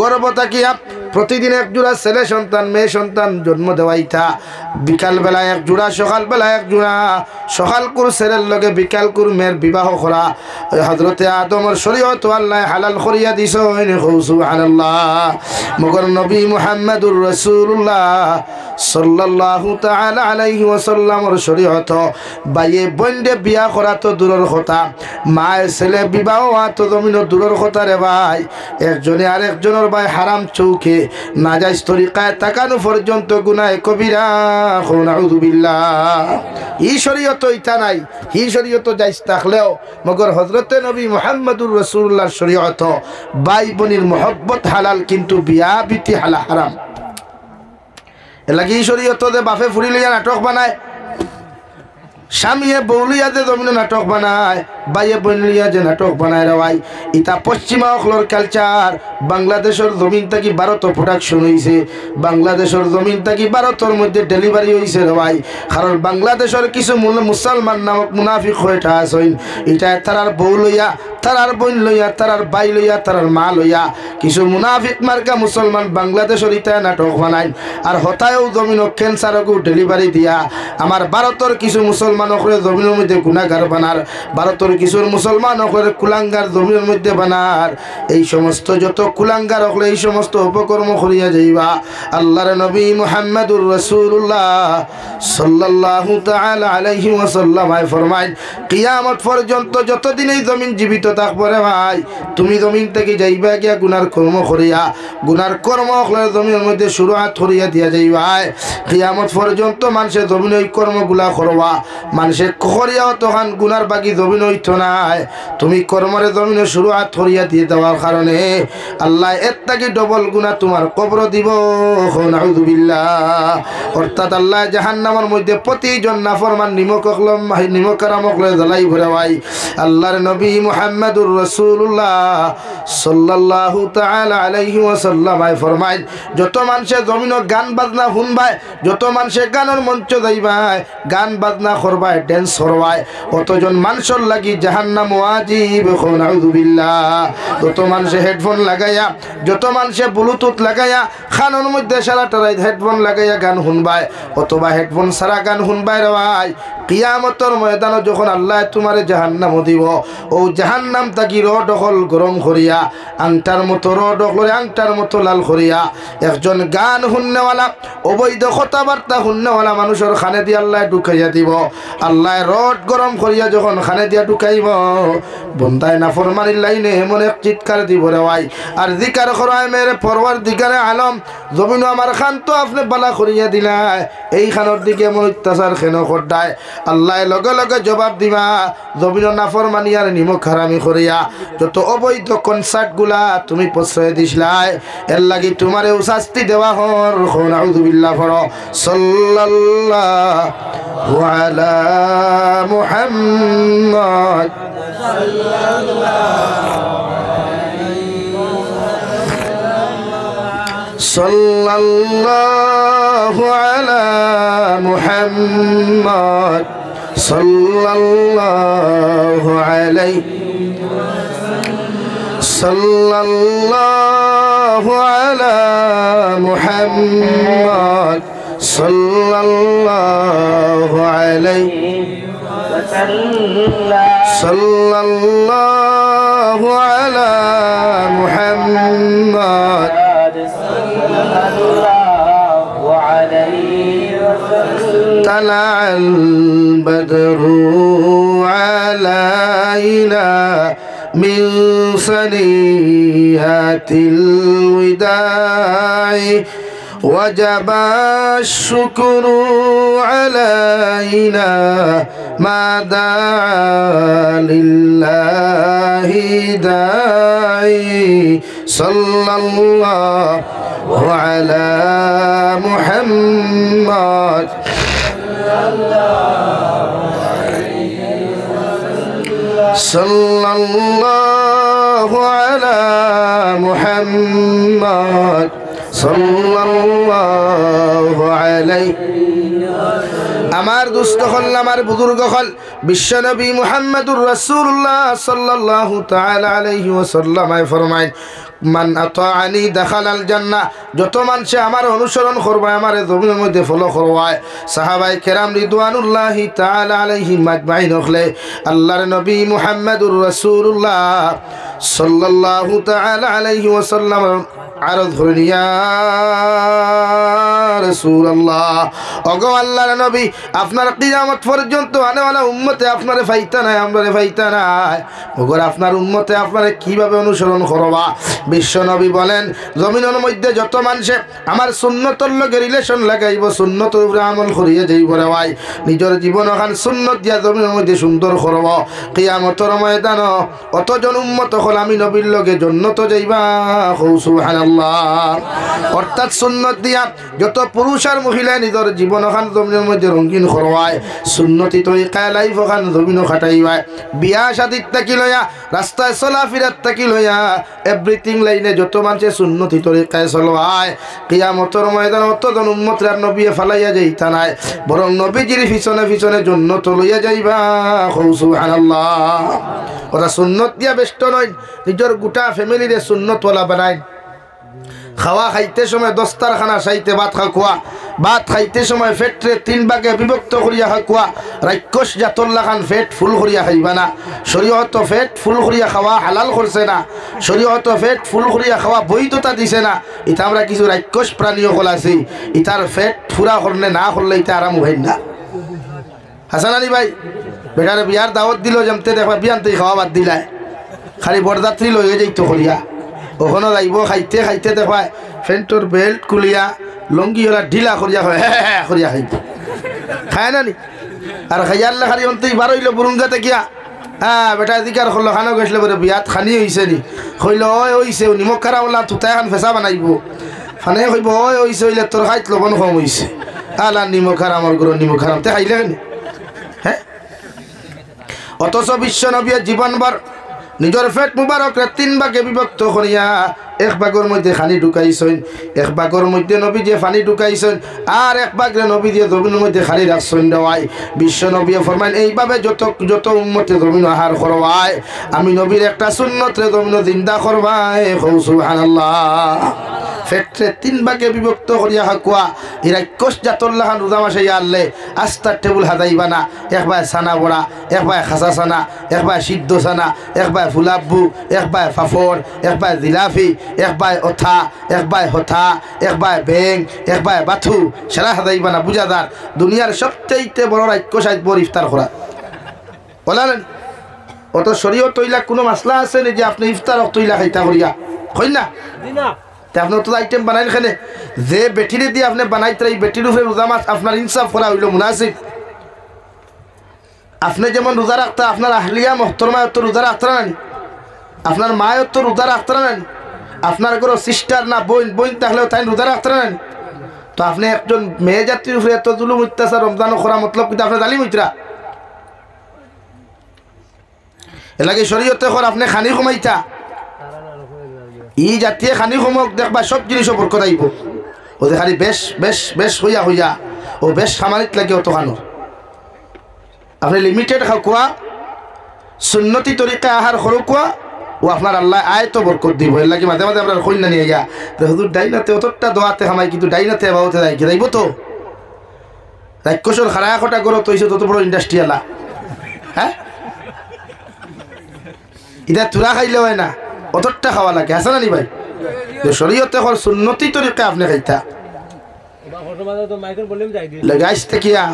গর্ভ থাকিয়া প্রতিদিন এক জোড়া ছেলে সন্তান মেয়ে সন্তান জন্ম দেওয়াইতা বিকালবেলা এক জোড়া সকালবেলা এক জোড়া সকাল কুর ছেলের লগে বিকাল কুর মেয়ের বিবাহ করা হযরতে আদমের শরীয়ত আল্লাহ হালাল করিয়া দিছ সুবহানাল্লাহ মগর নবী মুহাম্মদুর রাসূলুল্লাহ সাল্লাল্লাহু তাআলা আলাইহি ওয়াসাল্লামের শরীয়ত বাইয়ে বন্ধে বিয়া করা তো দূরের কথা মায়ের ছেলে বিবাহ হওয়া তো জমিন দূরের কথা রে ভাই একজনে আরেকজনের ভাই হারাম চৌকে নাজাইজ তরিকায় তাকানো পর্যন্ত গুনাহে কবিরা নাউযু বিল্লাহ এই শরীয়ত ইতা নাই এই শরীয়ত জায়েজ থাকলেও মগর হযরতে নবী মুহাম্মদুর রাসূলুল্লাহর শরীয়ত ভাই বোনের মহব্বত হালাল কিন্তু বিয়া বিতি হারাম এলাকি শরীয়ত দে বাপে ফুরি লইয়া নাটক বানায় স্বামীয়ে বউলিয়া যে জমিনে নাটক বানায় বাইয়ে বইলিয়া যে নাটক বানায় রে ভাই ইতা পশ্চিমা অখলর কালচার বাংলাদেশের জমিন থেকে ভারত প্রোডাকশন হয়েছে বাংলাদেশের জমিন থেকে ভারতের মধ্যে ডেলিভারি হয়েছে রে ভাই কারণ বাংলাদেশের কিছু মুসলমান নামক মুনাফিক হয়েটা আসেন এটা তারার বউ লইয়া তারার বোন লইয়া তারার বাই লইয়া তারার মা লইয়া কিছু মুনাফিক মার্কা মুসলমান বাংলাদেশের ইটা নাটক বানায় আর হতায়ও জমিন ক্যান্সারকও ডেলিভারি দিয়া আমার ভারতের কিছু মুসলমান জমিনের মধ্যে গুনাহগার বানার ভারতের কিছু মুসলমান কুলাঙ্গার জমিনের মধ্যে বানার এই সমস্ত যত কুলাঙ্গার হলে এই সমস্ত উপকর্ম করিয়া যাইবা আল্লাহর নবী মুহাম্মদুর রাসূলুল্লাহ সাল্লাল্লাহু তাআলা আলাইহি ওয়াসাল্লাম ফরমায় কিয়ামত পর্যন্ত যতদিন এই জমিন জীবিত থাকবে রে ভাই তুমি জমিন থেকে যাইবা গিয়া গুনার কর্ম করিয়া গুনার কর্ম হলে জমিনের মধ্যে শুরুআত করিয়া দিয়া যাইবা কিয়ামত পর্যন্ত মানুষের জমিন ওই কর্মগুলা করবা মানুষে করিয়াও তখন গুনার বাকি জমিন হইতো নাই তুমি কর্মরে জমিনে শুরুআত করিয়া দিয়ে দেওয়ার কারণে আল্লাহ এর থেকে ডবল গুনাহ তোমার কবর দিব নাউযু বিল্লাহ অর্থাৎ আল্লাহ জাহান্নামের মধ্যে প্রতিজন নাফরমান নিমকারামক লয়ে জ্বালাই ভরে ভাই আল্লাহর নবী মুহাম্মদুর রাসূলুল্লাহ সাল্লাল্লাহু তাআলা আলাইহি ওয়াসাল্লাম ফরমায় যত মানুষে জমিনে গান বাজনা শুনবায় যত মানুষে গানের মঞ্চ যাইবায় গান বাজনা করবায় ড্যান্স করবায় অতজন মানুষের লাগি জাহান্নাম ওয়াজিব নাউযু বিল্লাহ যত মানুষে হেডফোন লাগাইয়া যত মানুষে ব্লুটুথ লাগাইয়া খানের মধ্যে সারাটা রাত হেডফোন লাগাইয়া গান শুনবায় অথবা হেডফোন সারা গান শুনবায় রে ভাই কিয়ামতের ময়দানে যখন আল্লাহ তোমারে জাহান্নাম দিব ও জাহান্নাম তাকি রডখল গরম করিয়া আংটার মতো রডখল আংটার মতো লাল করিয়া একজন গান শুননেওয়ালা অবৈধ কথাবার্তা শুননেওয়ালা মানুষের খানে দিয়ে আল্লাহ ঢুকাইয়া দিব আল্লাহ রড গরম করিয়া যখন খানে দিয়া ঢুকাইব বন্দায় নাফরমানির লাইনে এমন এক চিৎকার দিব রে ভাই আর জিকার করায় মেরে পরওয়ারদিগারে আলম জমিন আমার খান তো আপনি বালা করিয়া দিলাই এই খানের দিকে এমন অত্যাচার কেন করদায় আল্লাহ লগে লগে জবাব দিবা জমিন নাফরমানি আর নিমক হারামি করিয়া যত অবৈধ কনসার্ট গুলা তুমি প্রশ্রয় দিসলাই এর লাগি তোমারেও শাস্তি দেওয়া হর নাউযু বিল্লাহ ফর সাল্লাল্লাহু আলা মুহাম্মদ সাল্লাল্লাহু আলা মুহাম্মদ সাল্লাল্লাহু আলাইহি সাল্লাল্লাহু আলা মুহাম্মদ সাল্লাল্লাহু আলাইহি সাল্লাল্লাহু আলা মুহাম্মদ طلع البدر علينا من ثنيات الوداع وجب الشكر علينا ما دعا لله داعي صلى الله على محمد صلى الله على محمد صلى الله عليه আমার দুস্থ হল আমার বুজুর্গ হল বিশ্বনবী মুহাম্মদুর রাসূলুল্লাহ সাল্লাল্লাহু তাআলা আলাইহি ওয়াসাল্লাম ফরমায় মান আতাআনি দাখালাল জান্নাহ যত মানুষে আমার অনুসরণ করবে আমার জমিনের মধ্যে ফলো করবে সাহাবায়ে কেরাম রিদওয়ানুল্লাহি তাআলা আলাইহিম আজমাইন হলে আল্লাহর নবী মুহাম্মদুর রাসূলুল্লাহ সাল্লাল্লাহু তাআলা আলাইহি ওয়াসাল্লাম আরজ করেন ইয়া রাসূলুল্লাহ ওগো আল্লাহর নবী আপনার কিয়ামত পর্যন্ত আনেওয়ালা উম্মতে আপনারে ফাইতা নাই আমরারে ফাইতা নাই ওগো আপনার উম্মতে আপনারে কিভাবে অনুসরণ করবা বিশ্ব নবী বলেন জমিনের মধ্যে যত মানুষে আমার সুন্নতর লগে রিলেশন লাগাইব সুন্নতের উপরে আমল করিয়ে যাইব রে ভাই নিজের জীবন ওখান সুন্নত দিয়া জমিনের মধ্যে সুন্দর করব কিয়ামতের ময়দান অতজন উম্মত হল আমি নবীর লগে জান্নাত যাইবা সুবহানাল্লাহ অর্থাৎ সুন্নত দিয়া যত পুরুষ আর মহিলা নিজের জীবন ওখান জমিনের মধ্যে রঙিন করবায় সুন্নতি তরিকায় লাইফ ওখান জমিন খাটাইবায় বিয়া শাদিত থাকি লইয়া রাস্তায় চলাফিরাত থাকি লইয়া এভরিথিং লাইনে যত মানুষে সুন্নতি তরিকায় চলবায় কিয়ামতের ময়দান অতজন উম্মতের আর নবী ফালাইয়া যাইতা নাই বরং নবীজির পিছনে পিছনে জান্নাত লইয়া যাইবা সুবহানাল্লাহ ওরা সুন্নত দিয়া ব্যস্ত নয় নিজের গোটা ফ্যামিলিরে সুন্নতওয়ালা বানায় খাওয়া খাইতে সময় দস্তারখানা সাইতে ভাত খাওয়া ভাত খাইতে সময় ফেটরে 3 ভাগে বিভক্ত করিয়া খাওয়া রাক্ষস জাতল্লা খান ফেট ফুল করিয়া খাইবা না শরীয়ত ফেট ফুল করিয়া খাওয়া হালাল করছে না শরীয়ত ফেট ফুল করিয়া খাওয়া বৈধতা দিছে না এটা আমরা কিছু রাক্ষস প্রাণীও হল আছি ইতার ফেট ফুরা করলে না করলে এটা আরাম হয় না হাসান আলী ভাই বেটারে বিয়ার দাওয়াত দিল যেমতে দেখবা বিয়ানতেই খাওয়া বাদ দিলায় খালি বরযাত্রী লইয়ে যাইতো করিয়া ওখানে যাইব খাইতে খাইতে দেখায় ফ্যান্টর বেল্ট খুলিয়া লঙ্গি ওরা ঢিলা করিয়া হ্যাঁ করিয়া খাইব খায় না নি আর খাইয়াল্লা খালি অন্তই বার হইল বুরুঙ্গাতে গিয়া হ্যাঁ বেটা এদিকার হল খানো গেছিল বলে বিয়াত খানি হয়েছে নি হইল ওই হইছে নিমখ খারা বলা তুতাই এখন ফেঁচা বানাইব ফানে হইব ওই হইছে হইলে তোর খাইত লবণ কম হয়েছে আলা নিমখ খারা আমার গুরু নিমখ খারাম তে খাইলে হ্যাঁ অথচ বিশ্ব নবীর জীবনভর নিজের ফেট মুবারক 3 ভাগে বিভক্ত করিয়া এক ভাগের মধ্যে খানি ঢুকাইছেন এক ভাগের মধ্যে নবী যে পানি ঢুকাইছেন আর এক ভাগে নবী দিয়ে জমিনের মধ্যে খালি রাখছেন দেওয়াই বিশ্ব নবী ফরমান এইভাবে যত যত উম্মতে জমিন আহার করবায় আমি নবীর একটা সুন্নতে জমিন জিন্দা করবাই সুবহানাল্লাহ ফেটরে 3 ভাগে বিভক্ত করিয়া হাকুয়া এরা কোষ জাতল্লা খান রোজা মাসে আনলে আস্তার টেবুল হাজাইবা না একবার সানা বড়া একবার খাসা সানা একবার সিদ্ধ সানা একবার ফুলাব্বু একবার ফাফর একবার জিলাফি একবার ওথা একবার হথা একবার ব্যাং একবার বাথু সারা হাজাইবা না বুঝাদার দুনিয়ার সবচেয়ে বড় রাক্য সাইড বড় ইফতার করা বলেন অত শরীয়ত তৈলা কোনো মাসলা আছে না যে আপনি ইফতার তৈলা খাইতা করিয়া কই না আপনার তো আইটেম বানাইন খানে যে বেটিরে দিয়ে আপনি বানাইতে এই বেটির উপরে রোজা মাছ আপনার ইনসাফ করা হইল মুনাসিব আপনি যেমন রোজা রাখতা আপনার আহলিয়া মোহতরমায় তো রোজা রাখতা নানি আপনার মায়ের তো রোজা রাখতা নানি আপনার কোনো সিস্টার না বোন বোন থাকলেও তাই রোজা রাখতা নানি তো আপনি একজন মেয়ে জাতির উপরে এত জুলুম অত্যাচার রমজানও করা মতলব কিন্তু আপনার জালিম হইতরা এলাকে শরীয়তে কর আপনি খানি কমাইতা ই জাতীয় খানি সমক দেখবা সব জিনিসও বরকত আইব ও যে খালি বেশ বেশ বেশ হইয়া হইয়া ও বেশ সামানিক লাগে অত খানো আপনি লিমিটেড খাওয়া সুন্নতি তরিকা আহার সরু কোয়া ও আপনার আল্লাহ আয় তো বরকত দিব এর লাগে মাঝে মাঝে আপনার কন্যা নিয়ে গিয়া হুজুর ডাইনাতে অতটা দোয়াতে খামাই কিন্তু ডাইনাতে এবাউতে যাই কি যাইব তো রাক্ষসর খারা খটা করো তৈছে তত বড় ইন্ডাস্ট্রি আলা হ্যাঁ এটা তুরা খাইলে হয় না অতটা খাওয়া লাগে হাসান আলী ভাই শরীয়তে হল সুন্নতি তরিকা আপনি খাইতা লাগাইছ তেকিয়া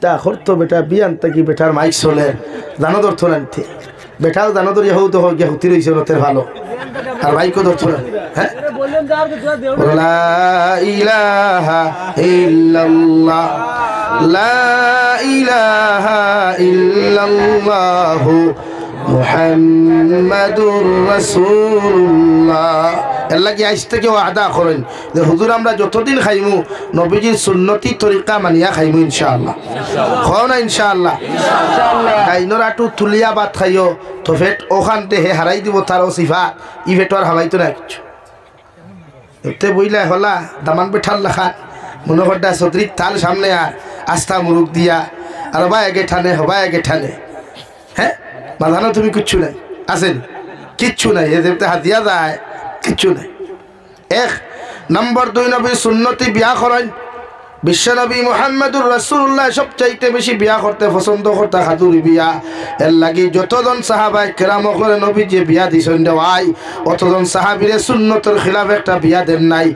তা করতো বেটা বিয়ান তাকি বেটার মাইক চলে জানো ধরত নানতে বেটাও জানো ধরিয়া হৌ তো গিয়া হুতি রয়েছে নতের ভালো আর মাইকও ধরত না হ্যাঁ লা ইলাহা ইল্লাল্লাহ লা ইলাহা ইল্লাল্লাহু মুহাম্মাদুর রাসূলুল্লাহ এর লাগে আজ থেকে ওয়াদা করেন যে হুজুর আমরা যতদিন খাইমু নবীজির সুন্নতি তরিকা মানিয়া খাইমু ইনশাআল্লাহ খাও না ইনশাআল্লাহ গাইনর আটু তুলিয়া ভাত খাইও তো ফেট ওখানতে হে হারাই দিব তার সিফা ই ফেট আর হামাইতো না কিছু এতে বইলা হলা দামান বেঠাল লাখা মনে করটা ছত্রিক তাল সামনে আর আস্থা মুরুখ দিয়া আর হবা একে ঠানে হবা একে ঠানে হ্যাঁ বাঁধানো তুমি কিচ্ছু নাই আসেন কিচ্ছু নাই এ দেবতে হাতিয়া যায় কিচ্ছু নাই। এক নম্বর 2 নবীর সুন্নতি বিয়া করেন। বিশ্বনবী মুহাম্মদুর রাসূলুল্লাহ সবচাইতে বেশি বিয়া করতে পছন্দ করতে খাতুরি বিয়া। এর লাগি যতজন সাহাবায়ে কেরাম করে নবী যে বিয়া দিছেন দেওয়াই অতজন সাহাবীরে সুন্নতের খিলাফ একটা বিয়া দেন নাই।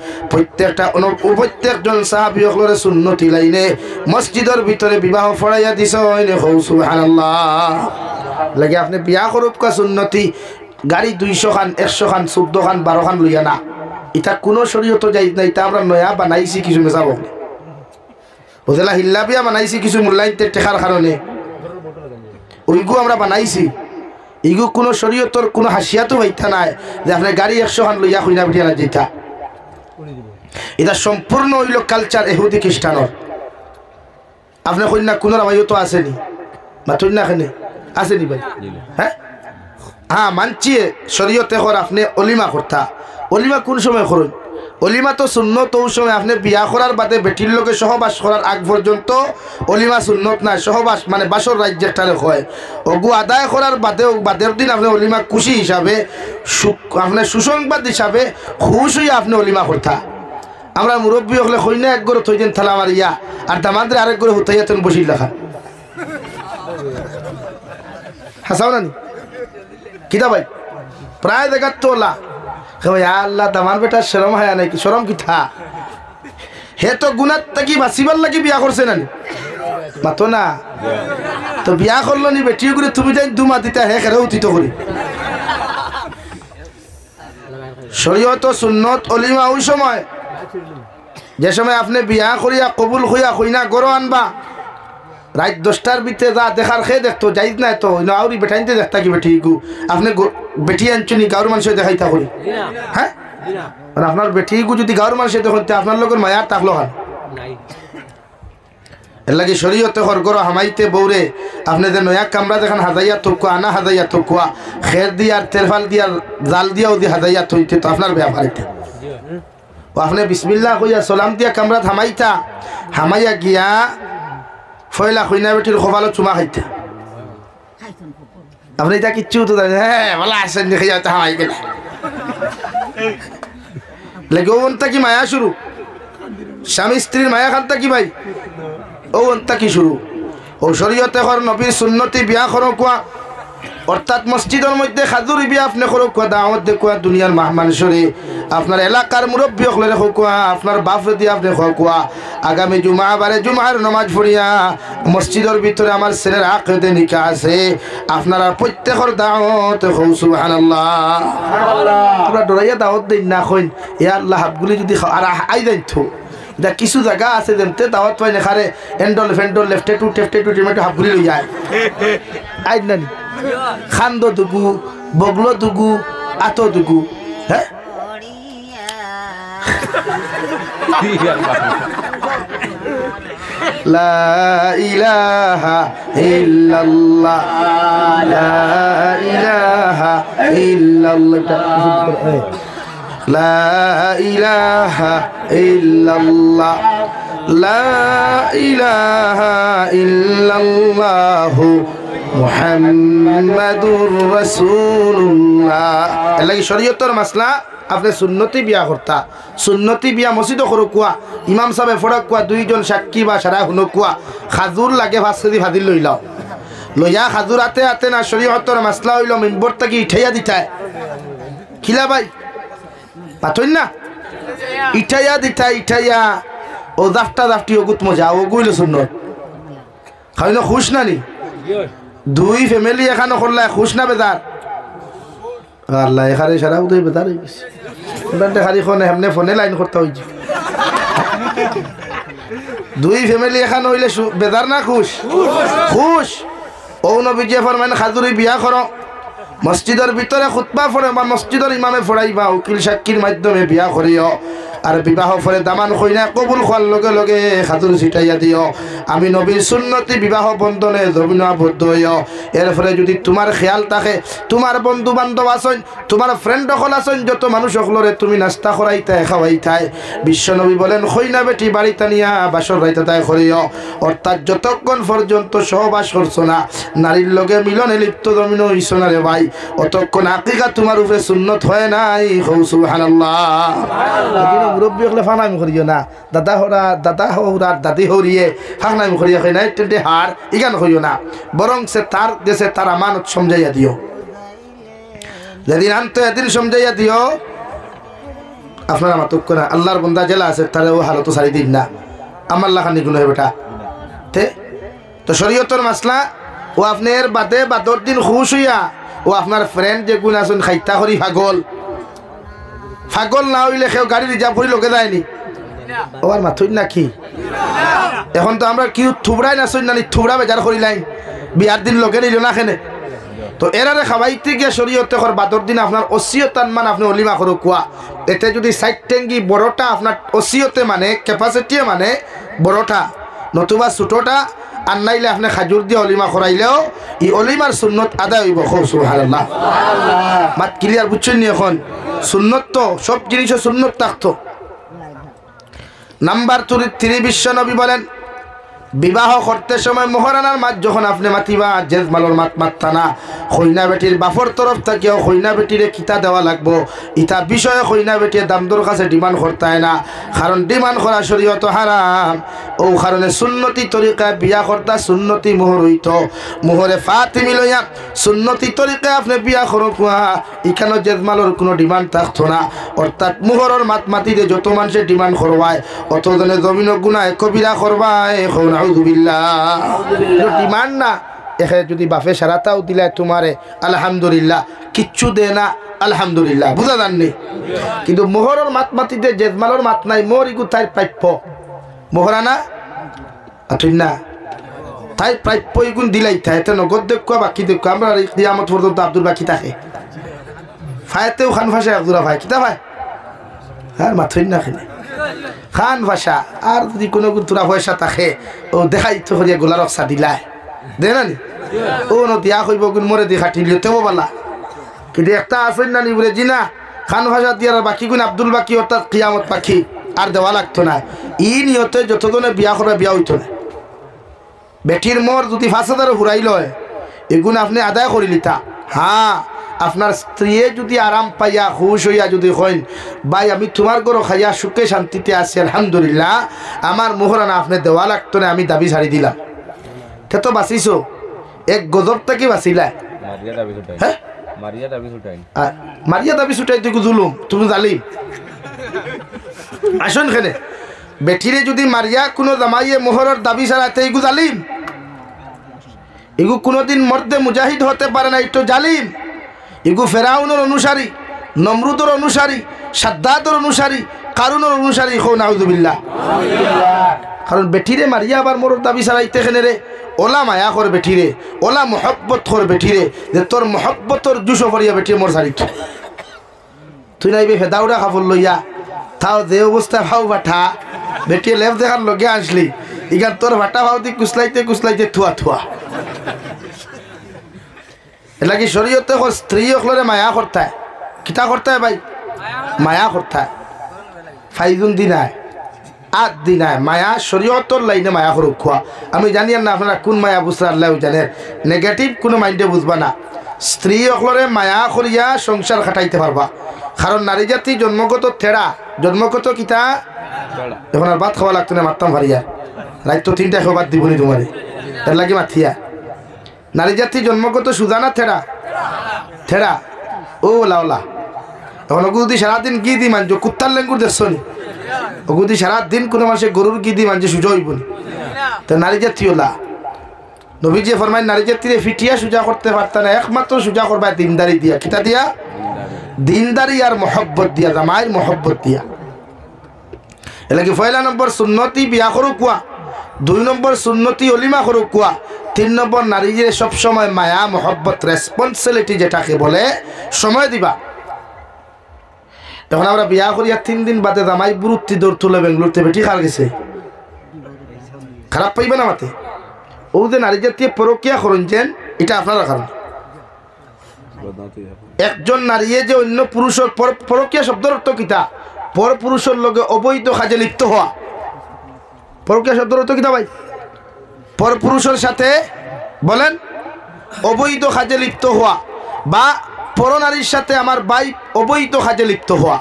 প্রত্যেকজন সাহাবী হলরে সুন্নতি লাইনে মসজিদের ভিতরে বিবাহ পড়াইয়া দিছেন। সুবহানাল্লাহ। লাগে আপনি বিয়া করুক কা সুন্নতি গাড়ি 200 খান 100 খান 14 খান 12 খান লইয়া না, এটা কোনো শরীয়ত যাইজ নাই। তা আমরা নয়া বানাইছি কিছু মেসাব বুঝলা হিল্লা বিয়া বানাইছি কিছু মূল্যায়িত টেকার কারণে ওইগু আমরা বানাইছি। ইগু কোনো শরীয়তর কোনো হাসিয়াতো হইতা নাই যে আপনি গাড়ি 100 খান লইয়া কইনা বিটিয়া না যেটা। এটা সম্পূর্ণ হইল কালচার ইহুদি খ্রিস্টানের। আপনি কইনা কোনো রামাইও তো আসেনি মাতুন না এখানে আসেনি ভাই? হ্যাঁ হ্যাঁ মানছি শরীয়তে কর আপনি অলিমা করতা। অলিমা কোন সময় করুন? অলিমা তো সুন্নত ওই সময় আপনি বিয়া করার বাদে বেটির লোকে সহবাস করার আগ পর্যন্ত অলিমা সুন্নত নাই। সহবাস মানে বাসর রাজ্যের টালে হয় ওগু আদায় করার বাদেও বাদের দিন আপনি অলিমা খুশি হিসাবে আপনার সুসংবাদ হিসাবে খুশ হইয়া আপনি অলিমা করতা। আমরা মুরব্বী হলে হইনা এক গড়ে থই দিন থালা মারিয়া আর দামাদের আরেক গড়ে হুতাইয়া তেন বসি লেখা হাসাও নানি কিতা ভাই প্রায় দেখার তো ওলা আল্লাহ দামার বেটার শরম হয় নাকি? শরম কি থা হে তো গুণার থাকি বাঁচিবার লাগি বিয়া করছে নানি মাতো না তো বিয়া করলো নি বেটি করে তুমি যাই দুমা দিতা হে খেলে উঠিত করি। শরীয়ত সুন্নত অলিমা ওই সময় যে সময় আপনি বিয়া করিয়া কবুল হইয়া কইনা গরো আনবা রাত 10টার ভিতরে যা দেখার খেয়ে দেখতো যাইজ নাই তো আউরি বেটাইতে দেখতা কি বেটি গু আপনি বেটি আনছুনি গাঁর মানুষের দেখাইতা করি হ্যাঁ মানে আপনার বেটি গু যদি গাঁর মানুষের দেখতে আপনার লোকের মায়ার থাকলো খান এর লাগে শরীয়তে হরগর হামাইতে বৌরে আপনাদের নয়া কামরা দেখেন হাজাইয়া থকুয়া আনা হাজাইয়া থকুয়া খের দিয়া তেরফাল দিয়া জাল দিয়াও দিয়ে হাজাইয়া থইতে তো আপনার ব্যাপারিতে ও আপনি বিসমিল্লাহ কইয়া সালাম দিয়া কামরা হামাইতা হামাইয়া গিয়া ফয়লা কইনা বেটির কপালত চুমা খাইতা আপনি এটা কিচ্ছু তো হ্যাঁ ভালো আসেন দেখে যাতে হামাই গেলে লেগে ওনটা কি মায়া শুরু স্বামী স্ত্রীর মায়া খানটা কি ভাই ও ওনটা কি শুরু ও শরীয়তে কর নবীর সুন্নতি বিয়া করো কোয়া অর্থাৎ মসজিদের মধ্যে খাজুরি বিয়া আপনি করো কোয়া দাওয়াত দেখুয়া দুনিয়ার মানুষরে আপনার এলাকার মুরব্বী হলে রেখো কোয়া আপনার বাপ দিয়ে আপনি কোয়া আগামী জুমা বারে জুমার নামাজ পড়িয়া মসজিদের ভিতরে আমার ছেলের আকীদা নিকাহ আছে আপনারা প্রত্যেকের দাওয়াত হও সুবহানাল্লাহ। আমরা ডরাইয়া দাওয়াত দেই না কইন এ আল্লাহ হাবগুলি যদি আর আই যাইতো এটা কিছু জায়গা আছে যেমতে দাওয়াত পাই না খারে এন্ডল ফেন্ডল লেফটে টু টিমেটো হাবগুলি লই যায় আই নানি খান্দ দুগু বগলো দুগু আতো দুগু হ্যাঁ লা ইলাহা ইল্লাল্লাহ লা ইলাহা ইল্লাল্লাহ লা ইলাহা ইল্লাল্লাহ লা ইলাহা ইল্লাল্লাহ মুহাম্মাদুর রাসূলুল্লাহ। এর লাগি শরীয়তের মাসলা আপনি সুন্নতি বিয়া করতা সুন্নতি বিয়া মসজিদও করো কোয়া ইমাম সাহেব ফড়ক কোয়া 2 জন সাক্ষী বা সারা শুনো কোয়া খাজুর লাগে 5 কেজি ভাজিল লইলাও লইয়া খাজুর আতে আতে না শরীয়তের মাসলা হইল মিম্বর থেকে ইঠাইয়া দিতায় খিলা ভাই পাতইন না ইঠাইয়া দিতায় ইঠাইয়া ও দাফটি ওগুত মজা ওগুইল সুন্নত খাইন খুশ না নি 2 ফ্যামিলি এখানে করলা খুশ না বেজার আল্লাহ এখানে সারা উদয় বেজার হয়ে গেছে খালি এমনি ফোনে লাইন করতে হয়েছে 2 ফ্যামিলি এখানে হইলে বেজার না খুশ খুশ ও নবীজি ফরমান খাজুরি বিয়া করো মসজিদের ভিতরে খুতবা পড়ে বা মসজিদের ইমামে পড়াইবা উকিল সাক্ষীর মাধ্যমে বিয়া করিও আর বিবাহ ফলে দামান কইনা কবুল হওয়ার লগে লগে খাতুর ছিটাইয়া দিও। আমি নবীর সুন্নতি বিবাহ বন্ধনে জমিনাবদ্ধ হইও। এরপরে যদি তোমার খেয়াল থাকে, তোমার বন্ধু বান্ধব আছেন, তোমার ফ্রেন্ড সকল আছেন, যত মানুষ সকলরে তুমি নাস্তা করাইতায় খাওয়াইতায়, বিশ্বনবী বলেন খইনা বেটি বাড়িতে নিয়া বাসর রাইতে তাই করিও। অর্থাৎ যতক্ষণ পর্যন্ত সহবাস করছো না, নারীর লগে মিলনে লিপ্ত জমিন হইছো না রে ভাই, অতক্ষণ আকিকা তোমার উপরে সুন্নত হয় নাই। সুবহানাল্লাহ। মুরব্বী হলে ফানামি করিও না, দাদা হৌরার দাদি হরিয়ে ফানামি করিয়া খাই নাই টেন্টে হার ইগান করিও না, বরং সে তার দেশে তার আমানত সমঝাইয়া দিও। যেদিন আনতো এদিন সমঝাইয়া দিও। আপনার আমার তুক না আল্লাহর বন্দা জেলা আছে তারা ও হালতো সারি দিন না, আমার লাখানি গুলো বেটা তে তো শরীয়তর মাসলা। ও আপনার বাদে বাদর দিন খুশ হইয়া ও আপনার ফ্রেন্ড যে গুণ আছেন খাইতা করি পাগল না হইলে কেউ গাড়ি রিজার্ভ করি লোকে যায়নি ও আর মাথুই না কি। এখন তো আমরা কি থুবড়াই নাচই না থুবড়া বেজার করি লাইন বিয়ার দিন লোকে নিল না খেনে। তো এরারে খাওয়াইতে গিয়ে শরীয়তে কর বাদর দিন আপনার অসিয়তান মান আপনি অলিমা করো কুয়া। এতে যদি সাইড ট্যাঙ্গি বড়টা আপনার অসিয়তে মানে ক্যাপাসিটিয়ে মানে বড়টা, নতুবা ছোটটা আর নাইলে আপনি খাজুর দিয়ে অলিমা করাইলেও এই অলিমার সুন্নত আদায় হইব। সুবহানাল্লাহ। মাত ক্লিয়ার বুঝছেন নি? এখন সুন্নত তো সব জিনিসের সুন্নত থাকতো। নাম্বার 3 বিশ্ব নবী বলেন বিবাহ করতে সময় মোহরানার মাত যখন আপনি মাতিবা জেজ মালর মাত মাত্তা না। কইনা বেটির বাপর তরফ থেকেও কইনা বেটিরে কিতা দেওয়া লাগবো ইটা বিষয়ে কইনা বেটির দামদর কাছে ডিমান্ড করতায় না, কারণ ডিমান্ড করা শরীয়ত হারাম। ও কারণে সুন্নতি তরিকায় বিয়া করতা সুন্নতি মোহর হইত। মোহরে ফাতিমি লইয়া সুন্নতি তরিকায় আপনি বিয়া করো এখানে জেজ মালর কোনো ডিমান্ড থাকতো না। অর্থাৎ মোহরের মাত মাতিতে যত মানুষের ডিমান্ড করবায় অত জনে জমিন গুনায় কবিরা করবায়। ডিমান্ড না এখানে যদি বাপে সারাতাও দিলায় তোমারে আলহামদুলিল্লাহ, কিচ্ছু দে না আলহামদুলিল্লাহ, বুঝা যাননি। কিন্তু মোহরের মাত মাতিতে জেজমালর মাত নাই, মোর ইগু তাই প্রাপ্য মোহরানা ঠিক না, তাই প্রাপ্য ইগুন দিলাই থাকে নগদ দেখো বাকি দেখো। আমরা কিয়ামত পর্যন্ত আব্দুল বাকি থাকে ফায়াতেও খান ভাষায় আব্দুল্লাহ ভাই কিতা ভাই হ্যাঁ মাথুই না খেলে খান ভাষা। আর যদি কোনো তোরা পয়সা থাকে ও দেখাই তো করিয়া গোলা রক্সা দিলায় দে না নি ও নদিয়া কইব গুণ মরে দি খাটিল তেও বালা। কিন্তু একটা আসেন না নি বলে জি না খান ভাষা দিয়ে আর বাকি গুণ আব্দুল বাকি অর্থাৎ কিয়ামত পাখি আর দেওয়া লাগতো না। ই নিয়তে যতজনে বিয়া করে বিয়া হইতো না। বেটির মোর যদি 5,000 ঘুরাই লয় এগুণ আপনি আদায় করি লিতা। হ্যাঁ আপনার স্ত্রী যদি আরাম পাইয়া খুশ হইয়া যদি কইন ভাই আমি তোমার ঘর খাইয়া সুখে শান্তিতে আছি আলহামদুলিল্লাহ, আমার মোহরানা আপনি দেওয়া লাগতো না, আমি দাবি ছাড়ি দিলাম, সে তো বাঁচিছো এক গজব থেকে বাঁচিলাই। হ্যাঁ মারিয়া দাবি ছুটাই তুই জুলুম তুমি জালিম আসুন খেলে। বেটিরে যদি মারিয়া কোনো জামাইয়ে মোহরের দাবি ছাড়াতে এগু জালিম, এগু কোনোদিন মর্দে মুজাহিদ হতে পারে না, একটু জালিম। এগু ফেরাউনের অনুসারী, নমরুদের অনুসারী, সাদ্দাতের অনুসারী, কারুনের অনুসারী। হো নাউজুবিল্লাহ। কারণ বেটিরে মারিয়া আবার মোর দাবি ছাড়াইতে খেনে রে ওলা মায়া কর বেটিরে, ওলা মহব্বত কর বেটিরে, যে তোর মহব্বতর জুসো ভরিয়া বেটিরে মোর ছাড়িত তুই নাইবে ফেদাউরা খাফর লইয়া তাও যে অবস্থা ভাও বাঠা বেটিয়ে লেফ দেখার লগে আসলি ইগান তোর ভাটা ভাও দি কুসলাইতে কুসলাইতে থুয়া থুয়া। এটা কি শরীয়তে স্ত্রী অকলরে মায়া করতায় কিতা করতায় ভাই মায়া করতায় ফাইজুন দিনায় 8 দিনায় মায়া শরীয়তর লাইনে মায়া করুক খোয়া। আমি জানি না আপনারা কোন মায়া বুঝতে আল্লাহ জানেন, নেগেটিভ কোনো মাইন্ডে বুঝবা না। স্ত্রী অকলরে মায়া করিয়া সংসার খাটাইতে পারবা, কারণ নারী জাতি জন্মগত থেড়া, জন্মগত কিতা। এখন আর ভাত খাওয়া লাগতো না, মারতাম ভারিয়া রাত তো 3টা খাবার দিবনি তোমারে এর লাগে মাথিয়া। নারী জাতি জন্মগত সুজানা থেড়া থেড়া ও লাওলা। এখন ওগু যদি সারাদিন গি দি মানছো কুত্তার লেঙ্গুর দেখছো নি, ওগু যদি সারাদিন কোনো মাসে গরুর গি দি মানছে সুজা হইব নি। তো নারী জাতি ওলা নবীজি ফরমায় নারী জাতিরে ফিটিয়া সুজা করতে পারত না, একমাত্র সুজা করবা দিনদারি দিয়া। কিতা দিয়া? দিনদারি আর মহব্বত দিয়া, জামাইয়ের মহব্বত দিয়া। এলাকি 1 নম্বর সুন্নতি বিয়া করো কুয়া, 2 নম্বর সুন্নতি অলিমা করো কুয়া, 3 নম্বর নারীদের সবসময় মায়া মহব্বত রেসপন্সিবিলিটি যেটাকে বলে সময় দিবা। এখন আমরা বিয়া করিয়া 3 দিন বাদে জামাই বুরুত্তি দৌড় তুলে বেঙ্গলোরতে বেটি খার গেছে খারাপ পাইবে না মাতে ও যে নারী জাতীয় পরকিয়া করেন এটা আপনারা কারণ একজন নারীয়ে যে অন্য পুরুষের পরকিয়া শব্দের অর্থ কিতা পর পুরুষের লগে অবৈধ কাজে লিপ্ত হওয়া পরকিয়া শব্দের অর্থ কিতা ভাই পর পুরুষের সাথে বলেন অবৈধ কাজে লিপ্ত হওয়া বা পর নারীর সাথে আমার ভাই অবৈধ কাজে লিপ্ত হওয়া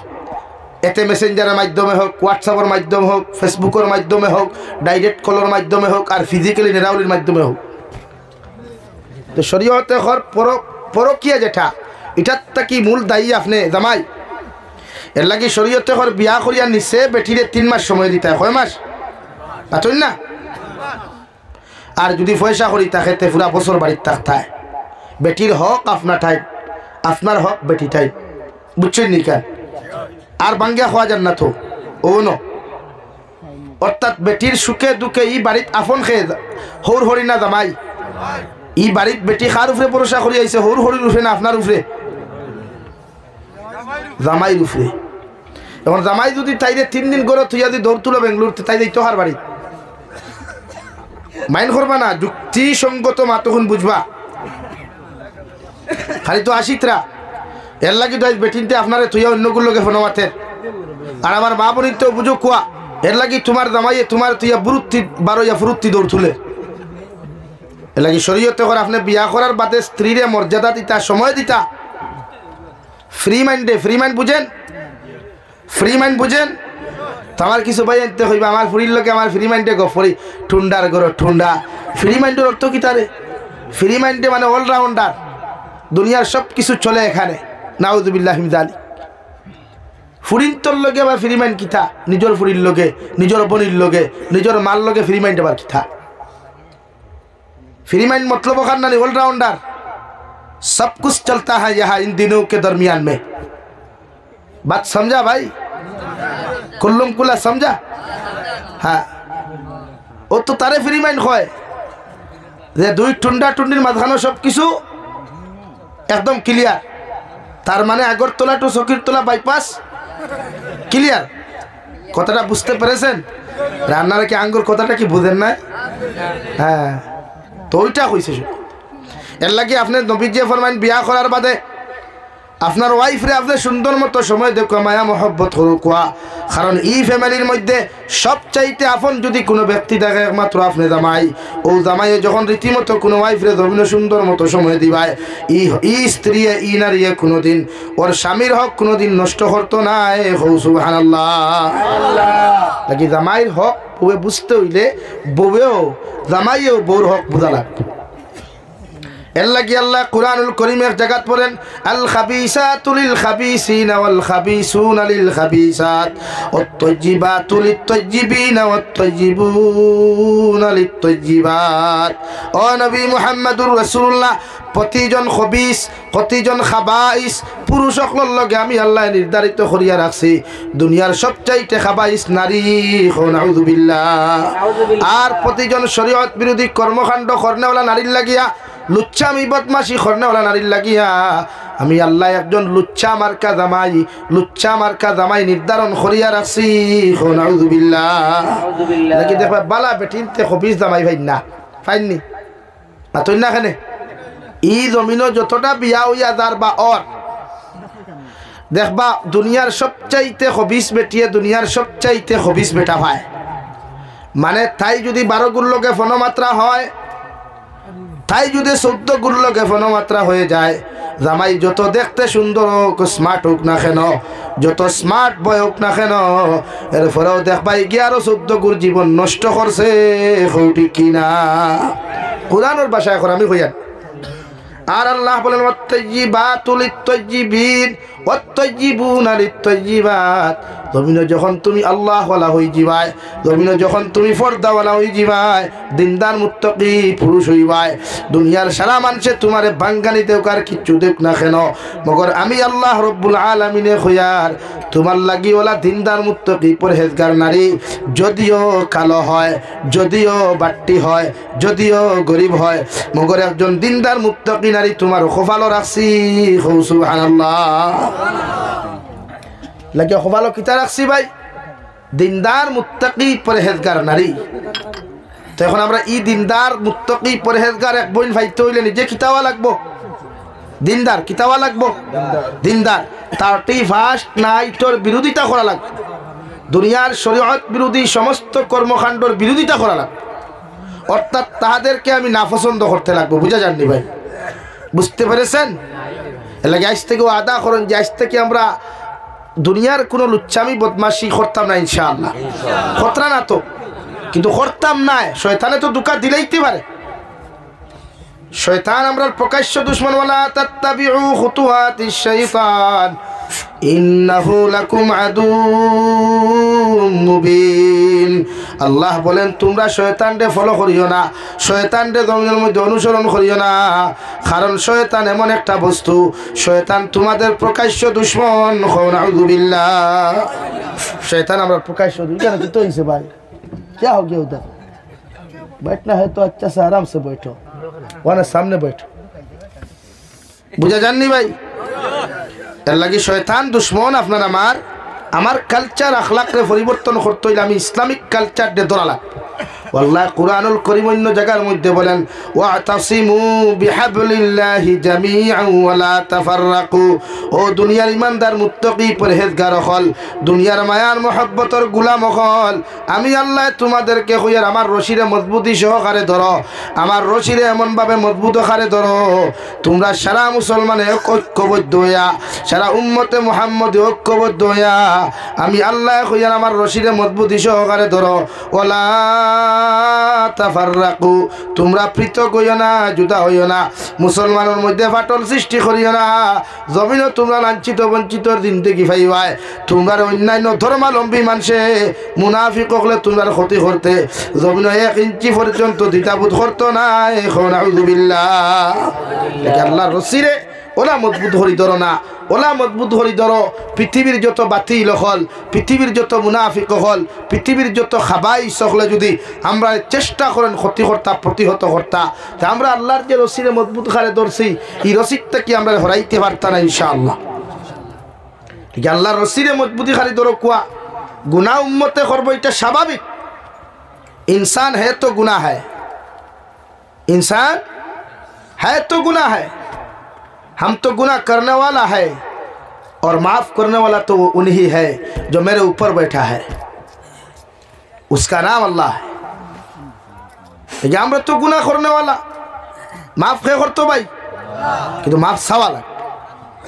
এতে মেসেঞ্জারের মাধ্যমে হোক হোয়াটসঅ্যাপের মাধ্যমে হোক ফেসবুকের মাধ্যমে হোক ডাইরেক্ট কলের মাধ্যমে হোক আর ফিজিক্যালি নেরাউলির মাধ্যমে হোক তো শরীয়তে হর পরকিয়া যেটা এটার কি মূল দায়ী আপনি জামাই এর লাগি শরীয়তে হর বিয়া করিয়া নিছে বেটিরে 3 মাস সময় দিতে হয় কয় মাস পাঠন না আর যদি পয়সা করি তাকে তে পুরা বছর বাড়ির থাকতায় বেটির হক আপনার ঠাই আপনার হক বেটি ঠাই বুঝছেন নি কেন আর বাঙ্গিয়া খাওয়া যান না তো ও ন অর্থাৎ বেটির সুখে দুঃখে ই বাড়িত আপন খেয়ে হৌর হরি না জামাই ই বাড়িত বেটি কার উপরে ভরসা করি আইছে হৌর হরির উপরে না আপনার উপরে জামাইর উপরে এখন জামাই যদি তাইরে 3 দিন করে তুই যদি দৌড় তুলো বেঙ্গলোরতে তাই দিই তোহার বাড়ি মাইন করবা না যুক্তিসঙ্গত মাতখন বুঝবা খালি তো আসিতরা এর লাগি তো বেটিনতে আপনারে তুইয়া অন্যগুলোকে ফোন মাতের আর আমার মা বোনির তো বুঝো কুয়া এর লাগি তোমার জামাইয়ে তোমার তুইয়া বুরুত্তি বারোয়া ফুরুত্তি দৌড় তুলে এর লাগি শরীয়তে করে আপনি বিয়া করার বাদে স্ত্রীরে মর্যাদা দিতা সময় দিতা ফ্রি মাইন্ড বুঝেন ফ্রি মাইন্ড বুঝেন তো আমার কিছু ভাই আনতে হইবা আমার ফুরির লোকে আমার ফ্রি মাইন্ডে গফরি ঠুন্ডার গরো ঠুন্ডা ফ্রি মাইন্ডের অর্থ কি তারে ফ্রি মাইন্ডে মানে অলরাউন্ডার দুনিয়ার সব কিছু চলে এখানে নাউযুবিল্লাহি মিন যালিক ফুরিন্তর লগে বা ফ্রি মাইন্ড কিতা নিজের ফুরির লগে নিজের বনির লগে নিজের মাল লগে ফ্রি মাইন্ড আবার কিতা फ्री माइंड मतलब करना नहीं ऑलराउंडर सब कुछ चलता है यहाँ इन दिनों के दरमियान में बात समझा भाई कुल्लुम कुल्ला समझा हाँ वो तो तारे फ्री माइंड खोए যে দুই টুন্ডা টুন্ডির মাঝখানে সব কিছু একদম ক্লিয়ার তার মানে আগরতলা টু সকিরতলা বাইপাস ক্লিয়ার কথাটা বুঝতে পেরেছেন রান্নার কি আঙ্গুর কথাটা কি বুঝেন না হ্যাঁ তো ওইটা কইছে এর লাগি আপনি নবীজি ফরমাইন বিয়া করার বাদে আপনার ওয়াইফরে আপনি সুন্দর মতো সময় দেখো মায়া মহব্বত করুকা কারণ এই ফ্যামিলির মধ্যে সবচাইতে আপন যদি কোনো ব্যক্তি থাকে একমাত্র আপনি জামাই ও জামাইয়ে যখন রীতিমতো কোনো ওয়াইফরে ধর্মীয় সুন্দর মতো সময় দিবায় ই স্ত্রী ই নারী কোনোদিন ওর স্বামীর হক কোনোদিন নষ্ট করতো না সুবহানাল্লাহ নাকি জামাইয়ের হক বউয়ে বুঝতে হইলে বউয়েও জামাইয়েও বউর হক বোঝা লাগবে এর লাগি আল্লাহ কুরআনুল কারীমের জায়গাত পড়েন আল খাবিসাতু লিল খাবিসিনা ওয়াল খাবিসুনা লিল খাবিসাত ওয়াত তাইয়্যিবাতু লিত তাইয়্যিবিনা ওয়াত তাইয়্যিবুনা লিত তাইয়্যিবাত ও নবী মুহাম্মদুর রাসূলুল্লাহ প্রতিজন খবিস প্রতিজন খাবাইস পুরুষ সকলের লগে আমি আল্লাহ নির্ধারিত করিয়া রাখছি দুনিয়ার সবচাইতে খাবাইস নারী নাউযুবিল্লাহ আর প্রতিজন শরীয়ত বিরোধী কর্মকাণ্ড করনেওয়ালা নারীর লাগিয়া লুচ্ছামি বদমাশি করনেওয়ালা নারীর লাগিয়া আমি আল্লাহ একজন লুচ্ছা মার্কা জামাই নির্ধারণ করিয়া রাখছি নাউযুবিল্লাহ নাকি দেখবা বালা বেটিনতে খবিস জামাই ভাই না ফাইননি না তুই না খানে ই জমিনও যতটা বিয়া হইয়া যার বা অর দেখবা দুনিয়ার সবচাইতে খবিস বেটিয়ে দুনিয়ার সবচাইতে খবিস বেটা ভাই মানে তাই যদি 12 গুণ লোকে ফনমাত্রা হয় তাই যদি 14 গুণ লোকে ফনমাত্রা হয়ে যায় জামাই যত দেখতে সুন্দর হোক স্মার্ট হোক না কেন যত স্মার্ট বয় হোক না কেন এরপরেও দেখবাই 11-14 গুণ জীবন নষ্ট করছে ঠিক কিনা কুরআনের ভাষায় এখন আমি কইয়া আর আল্লাহ বলেন ওয়াত-তাইয়্যিবাতু লিত-তাইয়্যিবিন ওয়াত-তাইয়্যিবুনা লিত-তাইয়্যিবাত জমিনে যখন তুমি আল্লাহ ওয়ালা হই যাবাই জমিনে যখন তুমি পর্দা ওয়ালা হই যাবাই দিনদার মুত্তাকি পুরুষ হইবাই দুনিয়ার সারা মানুষে তোমারে ভাঙ্গানি দেও কার কিচ্ছু দেখ না কেন মগর আমি আল্লাহ রব্বুল আলামিনে খয়ার তোমার লাগি ওলা দিনদার মুত্তাকি পরহেজগার নারী যদিও কালো হয় যদিও বাট্টি হয় যদিও গরিব হয় মগর একজন দিনদার মুত্তাকি নারী তোমার খোফালো রাখছি সুবহানাল্লাহ লাগে হবালো কিতা রাখছি ভাই দিনদার মুত্তাকি পরহেজগার নারী। তো এখন আমরা ই দিনদার মুত্তাকি পরহেজগার এক বোন ভাইতে হইলে নিজে কিতাওয়া লাগবো, দিনদার কিতাওয়া লাগবো, দিনদার 31 নাইটর বিরোধিতা করা লাগবে, দুনিয়ার শরীয়ত বিরোধী সমস্ত কর্মকাণ্ডর বিরোধিতা করা লাগবে, অর্থাৎ তাহাদেরকে আমি নাপছন্দ করতে লাগবো। বুঝা যাননি ভাই, বুঝতে পেরেছেন? এর লাগে আজ থেকে আদা করেন যে আজ থেকে আমরা দুনিয়ার কোনো লুচ্চামি বদমাশি করতাম না ইনশাআল্লাহ। খতরা না তো, কিন্তু করতাম না, শয়তানে তো দুকা দিলেইতে পারে। শয়তান আমরা প্রকাশ্য দুশমন। ওয়ালা তাত্তাবিউ খুতুওয়াতিশ শাইতান ইন্নাহু লাকুম আদুউম মুবিন। আল্লাহ বলেন তোমরা শয়তানকে ফলো করিও না, শয়তানকে জমিনের মধ্যে অনুসরণ করিও না, কারণ শয়তান এমন একটা বস্তু, শয়তান তোমাদের প্রকাশ্য দুশমন। নাউযু বিল্লাহ। শয়তান আমরা প্রকাশ্য দুইটা না তো হইছে ভাই, क्या हो गया उधर? बैठना है तो अच्छा से आराम से बैठो, वरना सामने बैठो। बुझा जाननी भाई, এর লাগি শয়তান দুশ্মন। আপনার আমার কালচার আখলাক রে পরিবর্তন করতে হইলে আমি ইসলামিক কালচার দে ধরা লাগবে। আল্লাহ কুরআনুল কারীম অন্য জায়গার মধ্যে বলেন ওয়াতাসিমু বিহাবলিল্লাহি জামিআন ওয়া লা তাফাররাকু। ও দুনিয়ার ইমানদার মুত্তাকি পরহেজগার হল, দুনিয়ার মায়ার মহব্বতের গোলাম হল, আমি আল্লাহ তোমাদেরকে কইয়ার আমার রশিরে মজবুতি সহকারে ধরো, আমার রশিরে এমন ভাবে মজবুত আকারে ধরো তোমরা সারা মুসলমানে ঐক্যবদ্ধ হইয়া, সারা উম্মতে মুহাম্মদে ঐক্যবদ্ধ হইয়া আমি আল্লাহ কইয়ার আমার রশিরে মজবুতি সহকারে ধরো। ওয়ালা তাফাররাকু, তোমরা পৃথক হইও না, জুদা হইও না, মুসলমানের মধ্যে ফাটল সৃষ্টি করিও না। জমিনও তোমরা লাঞ্ছিত বঞ্চিতর জিন্দেগি পাইবাই, তোমরা অন্যান্য ধর্মাবলম্বী মানুষে মুনাফিক হলে তোমরা ক্ষতি করতে জমিনও 1 ইঞ্চি পর্যন্ত দ্বিধাবোধ করতো না। এখন আউযু বিল্লাহ। আল্লাহর রসিরে ওলা মজবুত হরি ধরো না, ওলা মজবুত হরি ধরো। পৃথিবীর যত বাতিল হল, পৃথিবীর যত মুনাফিক হল, পৃথিবীর যত খাবাই সকলে যদি আমরা চেষ্টা করেন ক্ষতি কর্তা প্রতিহত কর্তা, তা আমরা আল্লাহর যে রসিরে মজবুত খারে ধরছি এই রসিদটা কি আমরা হরাইতে পারতাম না ইনশাআল্লাহ। ঠিক আল্লাহর রসিরে মজবুতি খালি ধরো কুয়া গুনাহ উম্মতে করবো, এটা স্বাভাবিক। इंसान है तो गुनाह है, इंसान है तो गुनाह है। हम तो गुनाह करने वाला है और माफ़ करने वाला तो उन्हीं है जो मेरे ऊपर बैठा है, उसका नाम अल्लाह है। আমরা তো গুনাহ করने वाला, মাফ কে করতো ভাই? কিন্তু মাফ সওয়া লাগে,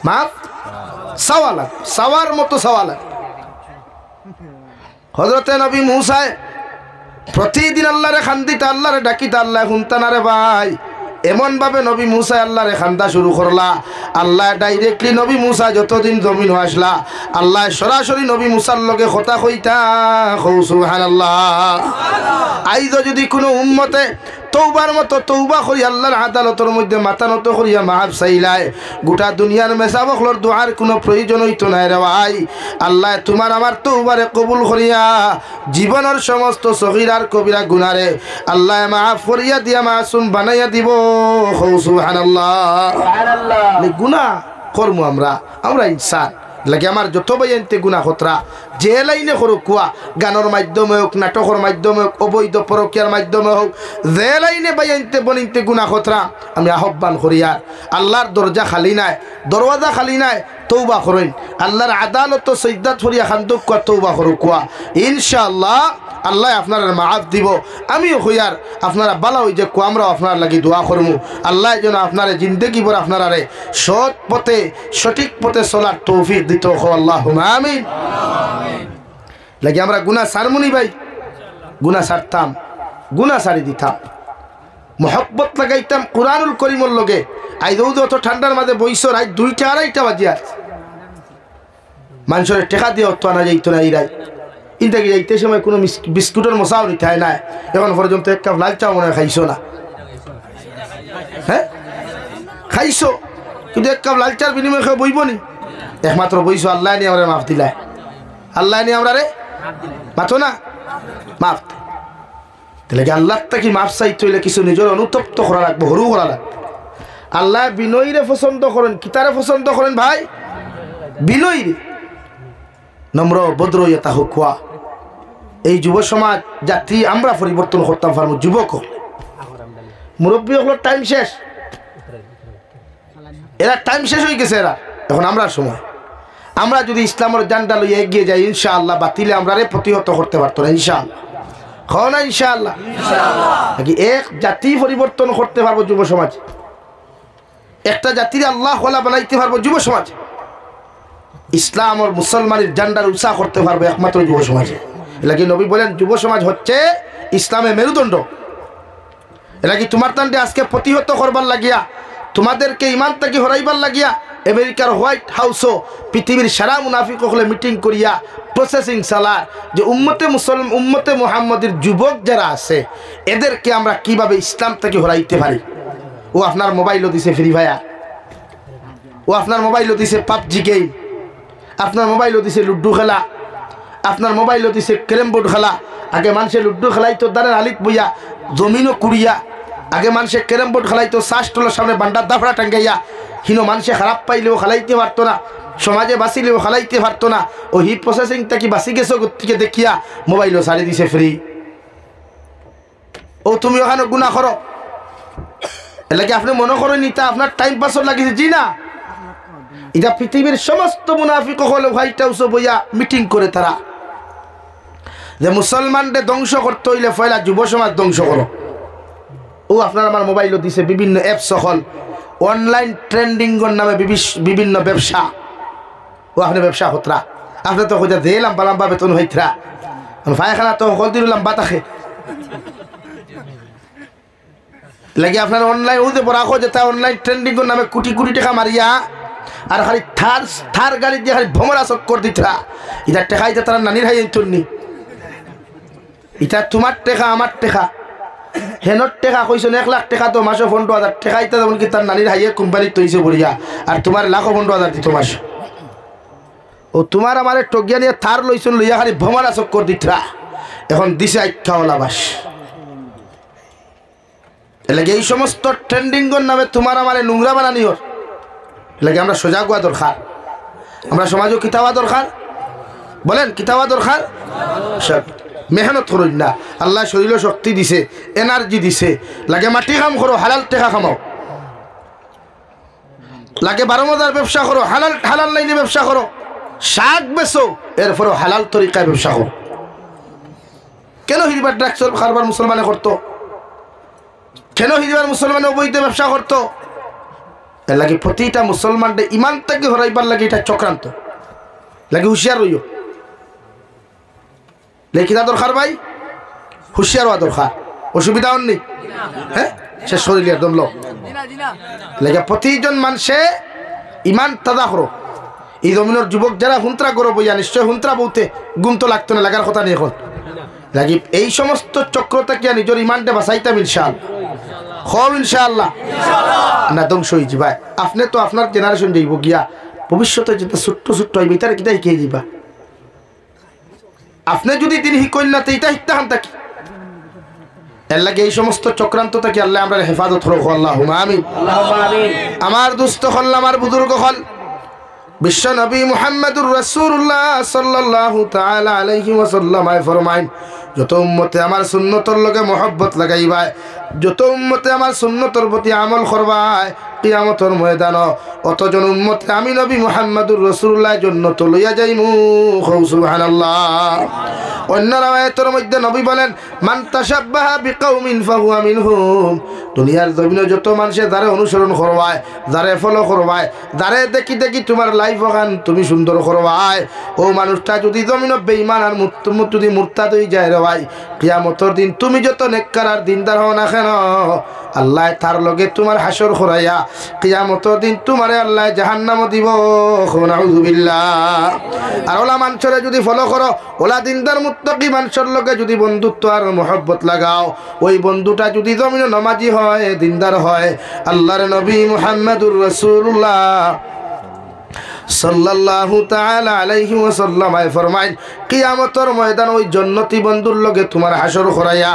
মাফ সওয়া লাগে, সওয়ার মতো সওয়া লাগে। হযরতে নবী মূসা প্রতিদিন আল্লাহরে খান্দিতা, আল্লাহরে ডাকিতা, আল্লাহ শুনতা না রে ভাই। এমন ভাবে নবী মূসা আল্লাহরে খান্দা শুরু করলা, আল্লাহ ডাইরেক্টলি নবী মূসা যতদিন জমিন আসলা আল্লাহ সরাসরি নবী মূসার লগে কথা কইতা। সুবহানাল্লাহ। আইজ যদি কোনো উম্মতে তৌবার মতো তৌবা করি আল্লাহর আদালতের মধ্যে মাথা নত করিয়া মাফ চাইলায়, গোটা দুনিয়ার মেসাবকলর দোয়ার কোনো প্রয়োজন হইতো না রে ভাই। আল্লাহ তোমার আমার তৌবারে কবুল করিয়া জীবনের সমস্ত সগীরার কবিরা গুনারে আল্লাহ মাফ করিয়া দিয়া মাসুম বানাইয়া দিব। সুবহানাল্লাহ। গুনাহ করবো আমরা ইনসান লাগে, আমার যত বাইনতে গুনাহ খতরা যে লাইনে করুক কুয়া, গানের মাধ্যমে হোক, নাটকের মাধ্যমে হোক, অবৈধ পরকীয়ার মাধ্যমে হোক, যে লাইনে বাইনতে বনিতে গুনাহ খতরা আমি আহ্বান করিয়া আল্লাহর দরজা খালি নাই, দরওয়াজা খালি নাই, তৌবা করেন। আল্লাহর আদালত সৈদাত ফরিয়া খান্দুক কুয়া তৌবা করুক কুয়া, ইনশাআল্লাহ আল্লাহ আপনার মাফ দিব। আমিও হইয়ার আপনারা বালা হই যে আমরাও আপনার লাগি দোয়া করবো। আল্লাহ যেন আপনার জিন্দগি ভর আপনারা সৎ পথে সঠিক পথে চলার তৌফিক দিত। আল্লাহুম্মা আমিন। লাগি আমরা গুনাহ সারমুনি ভাই, গুনাহ সারতাম, গুনাহ সারি দিতাম, মহব্বত লাগাইতাম কুরআনুল কারীমের লগে। আই দৌদ অত ঠান্ডার মাঝে বইছ, রাত 2টা 2:30 বাজিয়া মানুষের টেকা দিয়ে অত আনা যাইতো না। এই রাত ইনটাকে যাইতে সময় কোনো বিস্কুটের মশাও নিতে হয় না। এখন পর্যন্ত 1 কাপ লাল চা মনে হয় খাইছো না? হ্যাঁ খাইছো, কিন্তু 1 কাপ লাল চার বিনিময়ে খেয়ে বইব নি? একমাত্র বইছো আল্লাহ নিয়ে আমরা মাফ দিলায়, আল্লাহ নিয়ে আমরা রে মাথো না মাফ। তাহলে কি আল্লাহ কি মাফ চাইতে হইলে কিছু নিজের অনুতপ্ত করা লাগবে, হরু করা লাগবে। আল্লাহ বিনয়ীরে পছন্দ করেন, কিতারে পছন্দ করেন ভাই? বিনয়ীরে। নম্র ভদ্র ইয়া হুকুয়া এই যুব সমাজ জাতি আমরা পরিবর্তন করতাম পারবো যুবক মুরব্বী হলো টাইম শেষ এরা টাইম শেষ হয়ে গেছে এরা এখন আমরা সময় আমরা যদি ইসলামের জান্ডা লইয়া এগিয়ে যাই ইনশাআল্লাহ বাতিলে আমরা প্রতিহত করতে পারতো না ইনশাআল্লাহ খাও না ইনশাআল্লাহ নাকি এক জাতি পরিবর্তন করতে পারবো যুব সমাজ একটা জাতির আল্লাহ ওয়ালা বানাইতে পারবো যুব সমাজ ইসলাম আর মুসলমানের জান্ডার উৎসাহ করতে পারবে একমাত্র যুব সমাজে এলাকি নবী বলেন যুব সমাজ হচ্ছে ইসলামের মেরুদণ্ড এলাকি তোমার তান্ডে আজকে প্রতিহত করবার লাগিয়া তোমাদেরকে ইমান থেকে হরাইবার লাগিয়া আমেরিকার হোয়াইট হাউসও পৃথিবীর সারা মুনাফিক হলে মিটিং করিয়া প্রসেসিং চালায় যে উম্মতে মুহাম্মদের যুবক যারা আছে এদেরকে আমরা কিভাবে ইসলাম থেকে হরাইতে পারি ও আপনার মোবাইলও দিছে ফ্রি ফায়ার ও আপনার মোবাইলও দিছে পাবজি গেম আপনার মোবাইলও দিছে লুড্ডু খেলা আপনার মোবাইলও দিছে ক্যারেম বোর্ড খেলা আগে মানুষের লুড্ডু খেলাইতো দাঁড়েন আলিত বইয়া জমিনও কুড়িয়া আগে মানুষের ক্যারেম বোর্ড খেলাইতো শ্বাস টোলার সামনে বান্ডার দাফড়া টাঙ্গাইয়া হিনো মানুষে খারাপ পাইলেও খেলাইতে পারতো না সমাজে বাঁচিলেও খেলাইতে পারতো না ও হি প্রসেসিংটা কি বাঁচি গেছো থেকে দেখিয়া মোবাইলও ছাড়ি দিছে ফ্রি ও তুমি ওখানে গুণা করো এলাকি আপনি মনে করেন এটা আপনার টাইম পাসও লাগিয়েছে জি না এটা পৃথিবীর সমস্ত মুনাফিক হল হোয়াইট হাউসে বইয়া মিটিং করে তারা যে মুসলমানদের ধ্বংস করতে হইলে পয়লা যুব সমাজ ধ্বংস করো ও আপনার আমার মোবাইলও দিছে বিভিন্ন অ্যাপস হল অনলাইন ট্রেন্ডিংয়ের নামে বিভিন্ন ব্যবসা ও আপনি ব্যবসা হতরা আপনি তো কোথায় দে লম্বা লম্বা বেতন হইতরা পায়খানা তো হল দিল লম্বা থাকে লাগে আপনার অনলাইন ওদের বড় রাখো যে তা অনলাইন ট্রেন্ডিংয়ের নামে কোটি কোটি টাকা মারিয়া আর খালি থার গাড়ি দিয়ে খালি ভ্রমরা চক্কর দিতরা এটা টেকাইতে তারা নানির হাই চলনি এটা তোমার টেকা আমার টেকা হেনর টেকা কইছেন 1 লাখ টাকা তো মাসে 15,000 টেকাইতে যেমন কি তার নানির হাইয়ে কোম্পানির তৈছে বলিয়া আর তোমার লাখো 15,000 দিত মাস ও তোমার আমার টগিয়া নিয়ে থার লইছেন লইয়া খালি ভ্রমরা চক্কর দিতরা এখন দিছে আখ্যাওয়ালা বাস এলাকি এই সমস্ত ট্রেন্ডিংয়ের নামে তোমার আমার নোংরা বানানি ওর এলাকি আমরা সজাগ হওয়া দরকার আমরা সমাজও কিতাবা দরকার বলেন কিতাবা দরকার সব মেহনত করুন না আল্লাহ শরীর শক্তি দিছে এনার্জি দিছে লাগে মাটি কাম করো হালাল টেকা খামাও লাগে 12 মজার ব্যবসা করো হালাল হালাল লাইনে ব্যবসা করো শাক বেচো এরপরও হালাল তরিকায় ব্যবসা করো কেন হিরিবার ড্রাগস খারবার মুসলমানে করতো কেন হিরিবার মুসলমানে অবৈধ ব্যবসা করতো এর লাগে প্রতিটা মুসলমানদের ইমান থেকে হরাইবার লাগে এটা চক্রান্ত লাগে হুঁশিয়ার রইও লেখিতা দরকার ভাই হুঁশিয়ার হওয়া দরকার অসুবিধা হননি হ্যাঁ সে শরীর একদম লোক লেগে প্রতিজন মানুষে ইমান তাজা করো এই জমিনের যুবক যারা হুন্ত্রা করো বইয়া নিশ্চয় হুন্ত্রা বলতে গুম তো লাগতো না লাগার কথা নিয়ে এখন লাগি এই সমস্ত চক্র থেকে নিজের ইমানটা বাঁচাইতাম ইনশাআল্লাহ হব ইনশাআল্লাহ না ধ্বংস হয়ে যাবা আপনি তো আপনার জেনারেশন যাইব গিয়া ভবিষ্যতে যেটা ছোট্ট ছোট্ট হইবে তারা কিটা শিখে যাবা আপনি যদি তিনি শিকইন না তো এটা শিখতে হান থাকি এর লাগে এই সমস্ত চক্রান্ত থেকে আল্লাহ আমরা হেফাজত করো আল্লাহুম্মা আমিন আমার দুস্থ হল আমার বুজুর্গ হল বিশ্ব নবী মুহাম্মদুর রাসূলুল্লাহ সাল্লাল্লাহু তাআলা আলাইহি ওয়াসাল্লাম ফরমাইন যত উম্মতে আমার সুন্নতর লগে মহব্বত লাগাইবা যত উম্মতে আমার সুন্নতর প্রতি আমল করবায় কিয়ামতের ময়দানে অতজন উম্মতে আমি নবী মুহাম্মদুর রাসূলুল্লাহ জান্নাত লইয়া যাইমু সুবহানাল্লাহ অন্য রাওয়ায়াতের মধ্যে নবী বলেন মান তাশাব্বাহা বিকাউমিন ফাহুয়া মিনহুম দুনিয়ার জমিনে যত মানুষে যারে অনুসরণ করবায় যারে ফলো করবায় যারে দেখি দেখি তোমার লাইফ ওখান তুমি সুন্দর করবায় ও মানুষটা যদি জমিনে বেঈমান আর যদি মুরতাদ হয়ে যায় রে ভাই কিয়ামতের দিন তুমি যত নেককার আর দিনদার হও না কেন আল্লাহ তার লগে তোমার হাসর করাইয়া কিয়ামতের দিন তোমারে আল্লাহ জাহান্নামে দিব নাউযুবিল্লাহ আর ওলা মানুষরে যদি ফলো করো ওলা দিনদার মুত্তাকি মানুষের লগে যদি বন্ধুত্ব আর মহব্বত লাগাও ওই বন্ধুটা যদি জমিনে নামাজি হয় দিনদার হয় আল্লাহর নবী মুহাম্মদুর রাসূলুল্লাহ সাল্লাল্লাহু তাআলা আলাইহি ওয়াসাল্লাম ফরমাইন কিয়ামতের ময়দান ওই জান্নাতি বন্ধুর লগে তোমার হাসর করাইয়া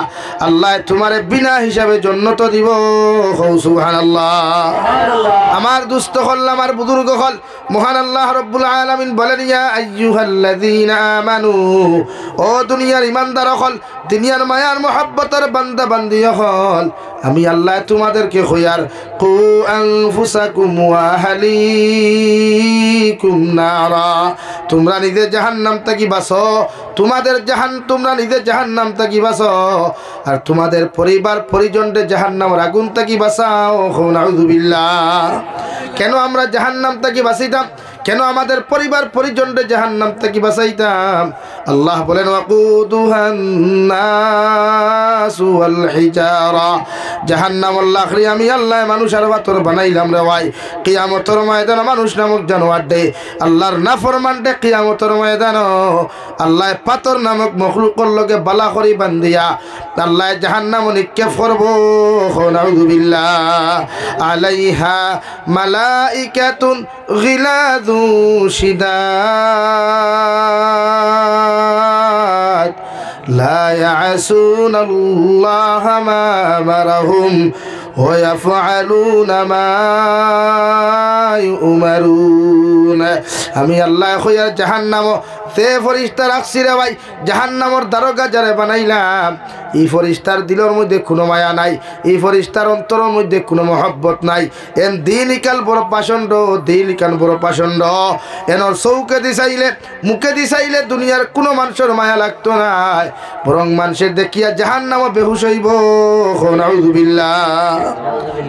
আল্লাহ তোমারে বিনা হিসাবে জান্নাত দিব সুবহানাল্লাহ আমার দুস্থ হল আমার বুজুর্গ হল মহান আল্লাহ রাব্বুল আলামিন বলেন ইয়া আইয়ুহাল্লাযীনা আমানু ও দুনিয়ার ঈমানদার হল দুনিয়ার মায়ার মহব্বতের বান্দা বান্দি হল আমি আল্লাহ তোমাদেরকে কইয়ার কু আনফুসাকুম ওয়া আহলিকুম নারা তোমরা নিজে জাহান্নাম থেকে বাঁচো তোমরা নিজে জাহান্নাম থেকে বাঁচো আর তোমাদের পরিবার পরিজনদের জাহান্নামের আগুন থেকে বাঁচাও নাউযুবিল্লাহ কেন আমরা জাহান্নাম থেকে বাঁচিতাম কেন আমাদের পরিবার পরিজনদের জাহান্নাম থেকে বাঁচাইতাম আল্লাহ বলেন ওয়াকুদুহান নাসু ওয়াল হিজারা জাহান্নাম আল্লাহরি আমি আল্লাহ মানুষ আর পাথর বানাইলাম রে ভাই কিয়ামতের ময়দানে মানুষ নামক জানোয়ার দে আল্লাহর নাফরমান দে কিয়ামতের ময়দানে আল্লাহ পাথর নামক মখলুকর লগে বালা করি বান্দিয়া আল্লাহ জাহান্নাম নিক্ষেপ করব নাউযুবিল্লাহ আলাইহা মালাইকাতুন গিলাযু শিদাদ লা ইয়াসুনাল্লাহা মা আমারহুম ওয়া ইয়াফআলুনা মা ইউমারুন আমি আল্লাহ কইয়া জাহান্নাম তে ফেরেশতা রাখছি রে ভাই জাহান্নামের দারোগা যারে বানাইলাম এই ফেরেশতার দিলের মধ্যে কোনো মায়া নাই এই ফেরেশতার অন্তরের মধ্যে কোনো মহব্বত নাই এন দিনকাল বড় পাষণ্ড দিনকাল বড় পাষণ্ড এনর চৌকে দিছাইলে মুখে দিছাইলে দুনিয়ার কোনো মানুষের মায়া লাগতো না বরং মানুষের দেখিয়া জাহান্নাম বেহুশ হইব নাউযুবিল্লাহ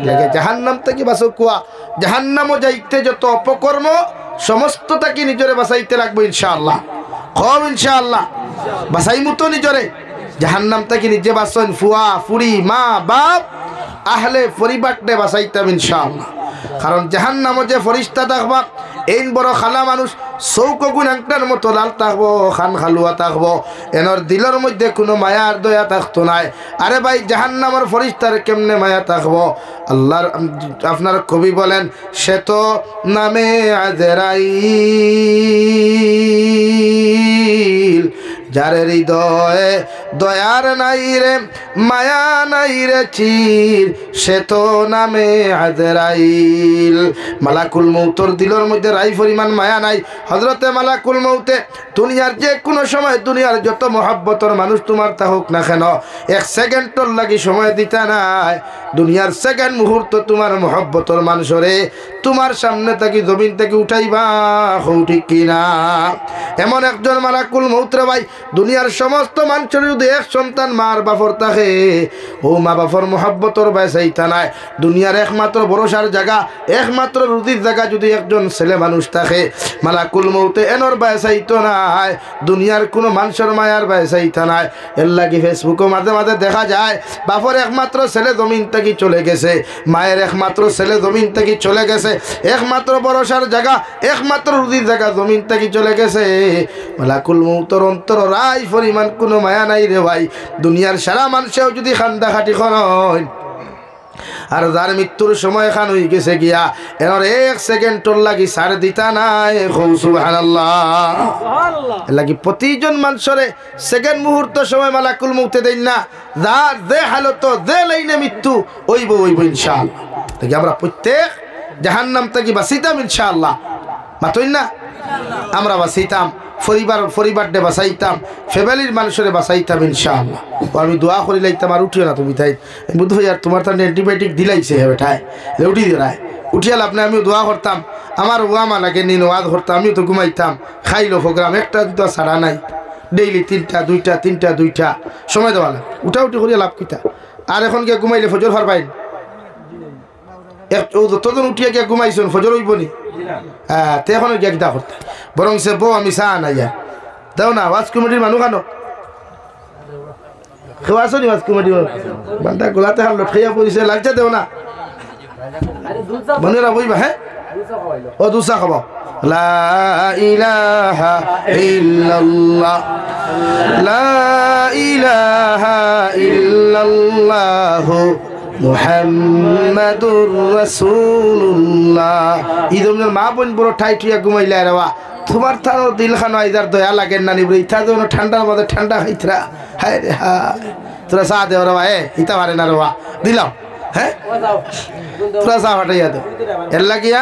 লাগে জাহান্নাম থেকে বাঁচো কুয়া জাহান্নামও যাইতে যত অপকর্ম সমস্ত তাকে নিজরে বাঁচাইতে লাগবে ইনশাআল্লাহ কম ইনশাআল্লাহ বাঁচাইমু তো নিজরে জাহান্নাম থেকে নিজে বাঁচন ফুয়া ফুরি মা বাপ আহলে পরিবারকে বাঁচাইতাম ইনশাআল্লাহ কারণ জাহান্নামও যে ফেরেশতা থাকবা এইন বড় খালা মানুষ চৌকগুণ আংটার মতো লাল থাকবো খান খালুয়া থাকবো এনর দিলের মধ্যে কোনো মায়া আর দয়া থাকতো নাই আরে ভাই জাহান্নামের ফেরেশতার কেমনে মায়া থাকবো আল্লাহর আপনার কবি বলেন সে তো নামে আজরাইল যার হৃদয়ে দয়ার নাই রে মায়া নাই রে চির সে তো নামে আজরাইল মালাকুল মউতর দিলের মধ্যে রাই পরিমাণ মায়া নাই হযরতে মালাকুল মউতে দুনিয়ার যে কোনো সময় দুনিয়ার যত মহব্বতর মানুষ তোমার তা হোক না কেন এক সেকেন্ডর লাগি সময় দিতে নাই দুনিয়ার সেকেন্ড মুহূর্ত তোমার মহব্বতর মানুষরে তোমার সামনে থেকে জমিন থেকে উঠাইবা হও ঠিক কিনা এমন একজন মালাকুল মউত রে ভাই দুনিয়ার সমস্ত মানুষের যদি এক সন্তান মার বাপর থাকে ও মা বাপর মহব্বতর বাইসাইতা নাই দুনিয়ার একমাত্র ভরসার জায়গা একমাত্র রুজির জায়গা যদি একজন ছেলে মানুষ থাকে মালাকুল মউতে এনর বাইসাইতো নাই দুনিয়ার কোনো মানুষের মায়ার বাইসাইতা নাই এর লাগি ফেসবুকে মাঝে মাঝে দেখা যায় বাপর একমাত্র ছেলে জমিন থেকে চলে গেছে মায়ের একমাত্র ছেলে জমিন থেকে চলে গেছে একমাত্র ভরসার জায়গা একমাত্র রুজির জায়গা জমিন থেকে চলে গেছে মালাকুল মউতর অন্তর রাই পরিমাণ কোনো মায়া নাই রে ভাই দুনিয়ার সারা মানুষেও যদি খান্দা খাটি হয় আর যার মৃত্যুর সময় খান হয়ে গেছে গিয়া এর এক সেকেন্ডর লাগি সার দিতা নাই সুবহানাল্লাহ লাগি প্রতিজন মানুষরে সেকেন্ড মুহূর্ত সময় মালাকুল মউতে দেন না যা যে হালত যে লাইনে মৃত্যু হইব ইনশাআল্লাহ তাই আমরা প্রত্যেক জাহান্নাম থেকে বাঁচিতাম ইনশাআল্লাহ মাতই না আমরা বাঁচিতাম পরিবার দে বাঁচাইতাম ফ্যামিলির মানুষের বাঁচাইতাম ইনশাআল্লাহ আমি দোয়া করি লাইতাম আর উঠিও না তুমি তাই বুধ ভাই আর তোমার তার অ্যান্টিবায়োটিক দিলাইছে বেটায় উঠি দিলাই উঠিয়াল আপনি আমিও দোয়া করতাম আমার ওয়ামা লাগে নিন ওয়াজ করতাম আমিও তো ঘুমাইতাম খাইলো প্রোগ্রাম একটা দুটা ছাড়া নাই ডেইলি তিনটা দুইটা সময় দেওয়া লাগে উঠা উঠি করিয়া লাভ কিতা আর এখন গিয়ে ঘুমাইলে ফজর ফার পাইন যতজন উঠিয়া গিয়া ঘুমাইছেন ফজর হইব নি হ্যাঁ তে এখন গিয়া কিতা করতে বরং সে বউ আমি চা নাই দেও না ওয়াজ কমিটির মানুষ আনো খেওয়াছো নি ওয়াজ কমিটি বান্টা গোলাতে হাল লটকাইয়া পড়িছে লাগছে দেও না বনেরা বইবা হ্যাঁ ও দুসা খাব লা ইলাহা ইল্লাল্লাহ লা ইলাহা ইল্লাল্লাহ মুহাম্মাদুর রাসূলুল্লাহ ইদমের মা বোন বড় ঠাইটিয়া ঘুমাইলা রেওয়া তোমার তার দিল খানো আইদার দয়া লাগেন না নিবরে ইতা যেন ঠান্ডার মধ্যে ঠান্ডা খাইতরা হায় রে হায় তোরা চা দেও রে ভাই ইতা পারে না রে দিলাম হ্যাঁ তোরা চা ফাটাইয়া দে এর লাগিয়া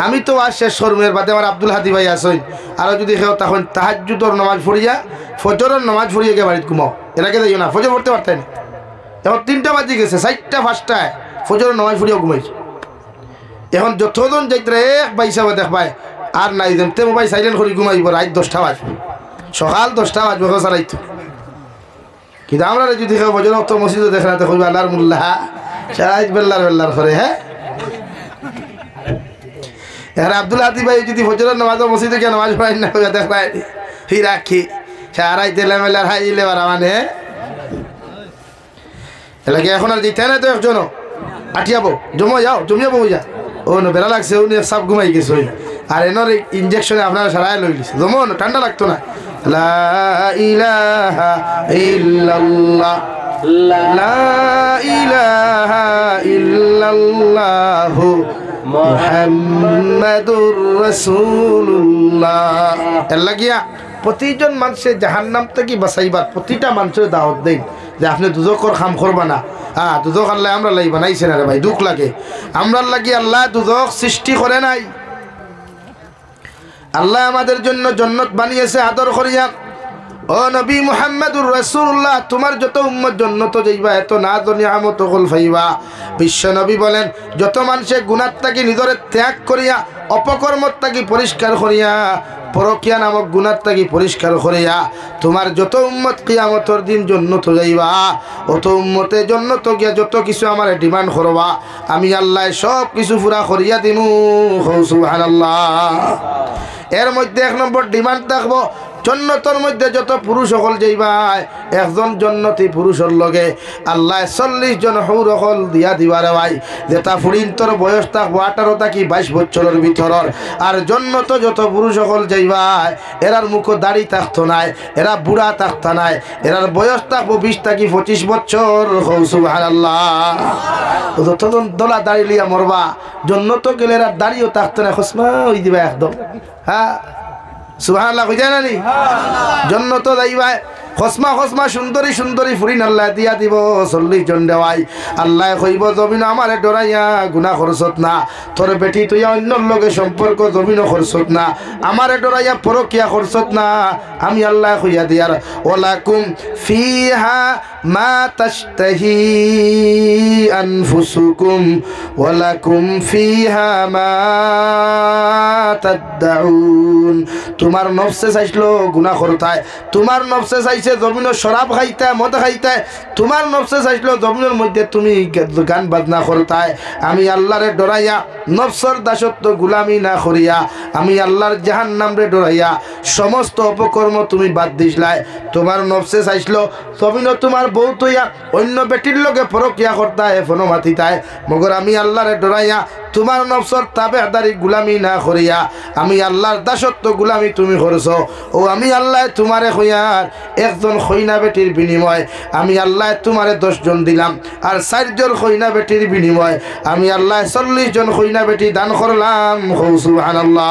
আমি তো আজ শেষ শর্মের বাদে আমার আব্দুল হাদি ভাই আসই আর যদি কেউ তখন তাহাজ্জুদর নামাজ পড়িয়া ফজরের নামাজ পড়িয়া গিয়ে বাড়িতে ঘুমাও এলাকে যাইও না ফজর পড়তে পারতেন এখন 3টা বাজে গেছে 4টা 5টায় ফজরের নামাজ পড়িয়া ঘুমাইছে এখন যতজন যাইতে এক বাইসাবে দেখবাই আর নাই যেমতে মোবাইল সাইলেন্ট করে ঘুমাইব রাত 10টা বাজবে সকাল 10টা বাজবে চালাইতো কিন্তু আমরা যদি কেউ ফজর তো মসজিদে দেখে না তো কইবা আল্লাহর মোল্লা সারাইত বেল্লার করে হ্যাঁ আর আব্দুল হাদি ভাই যদি ফজরের নামাজ মসজিদে গিয়ে নামাজ পড়াই না কইবা দেখবাই হি রাখি সারাই তেলে মেলার হাইলে বারা মানে এলাকে এখন আর যেতে না তো একজনও আঠিয়াবো জমিয়াবো যা ও না বেড়া লাগছে উনি সব ঘুমাই গেছে ওই আর এনার ইঞ্জেকশনে আপনারা সারাই লই লিছে জমন ঠান্ডা লাগতো না লা ইলাহা ইল্লাল্লাহ লা ইলাহা ইল্লাল্লাহ মুহাম্মাদুর রাসূলুল্লাহ এল্লা গিয়া প্রতিজন মানুষের জাহান্নাম থেকে বাঁচাইবার প্রতিটা মানুষের দাওয়াত দেন যে আপনি দুজকর কাম করবা না হ্যাঁ দুজক আল্লাহ আমরা লাই বানাইছে না রে ভাই দুঃখ লাগে আমরা লাগি আল্লাহ দুজক সৃষ্টি করে নাই আল্লাহ আমাদের জন্য জান্নাত বানিয়েছে আদর করিয়া ও নবী মুহাম্মদুর রাসূলুল্লাহ তোমার যত উম্মত জান্নাত যাইবা এত না নিয়ামত কল ফাইবা বিশ্ব নবী বলেন যত মানুষে গুনাহ থেকে নিজরে ত্যাগ করিয়া অপকর্মত থেকে পরিষ্কার করিয়া পরকিয়া নামক গুনাহ থেকে পরিষ্কার করিয়া তোমার যত উম্মত কিয়ামতের দিন জান্নাত যাইবা অত উম্মতে জান্নাত গিয়া যত কিছু আমারে ডিমান্ড করবা আমি আল্লাহ সব কিছু পুরা করিয়া দিমু সুবহানাল্লাহ এর মধ্যে 1 নম্বর ডিমান্ড থাকবো জন্নতর মধ্যে যত পুরুষ সকল যাইবাই একজন জন্নতি পুরুষের লগে আল্লাহ 40 জন হুর সকল দিয়া দিবারে ভাই যেটা ফুরিন্তর বয়স থাকবো 18 থেকে 22 বছরের ভিতর আর জন্নত যত পুরুষ সকল যাইবাই এরার মুখ দাড়ি থাকতো নাই এরা বুড়া থাকতো নাই এরার বয়স থাকবো 20 থেকে 25 বছর সুবহানাল্লাহ যতজন দলা দাড়ি লিয়া মরবা জন্নত গেলে এরা দাড়িও থাকতো না খসমা হই দিবা একদম হ্যাঁ সুবহানাল্লাহ কইয়া নানি জান্নাত যাইবা খসমা সুন্দরী ফুরিন আল্লাহ দিয়া দিব 40 জন দেওয়াই আল্লাহ কইব জমিন আমারে ডরাইয়া গুনাহ করছত না তোর বেটি তুই অন্যর লগে সম্পর্ক জমিন করছত না আমারে ডরাইয়া পরকিয়া করছত না আমি আল্লাহ কইয়া দিয়ার ওয়ালাকুম ফিহা মা তাশতাহি আনফুসুকুম ওয়ালাকুম ফিহা মা তাদউন তোমার নফসে চাইলো গুনাহ করতায় তোমার নফসে চাইছে জমিনের শরাব খাইতে মদ খাইতে তোমার নফসে চাইলো জমিনের মধ্যে তুমি গান বাজনা করতায় আমি আল্লাহরে ডরাইয়া নফসর দাসত্ব গুলামি না করিয়া আমি আল্লাহর জাহান্নাম রে ডরাইয়া সমস্ত অপকর্ম তুমি বাদ দিছলাই তোমার নফসে চাইলো জমিন তোমার বউ তৈয়া অন্য বেটির লগে পরকিয়া করতায় ফোনো মাতিতায় মগর আমি আল্লাহরে ডরাইয়া তোমার নফসর তাবেদারি গুলামি না করিয়া আমি আল্লাহর দাসত্ব গুলামি তুমি করছো ও আমি আল্লাহ তোমারে কইয়ার একজন খইনা বেটির বিনিময় আমি আল্লাহ তোমারে 10 জন দিলাম আর 4 জন খইনা বেটির বিনিময় আমি আল্লাহ 40 জন খইনা বেটি দান করলাম সুবহানাল্লাহ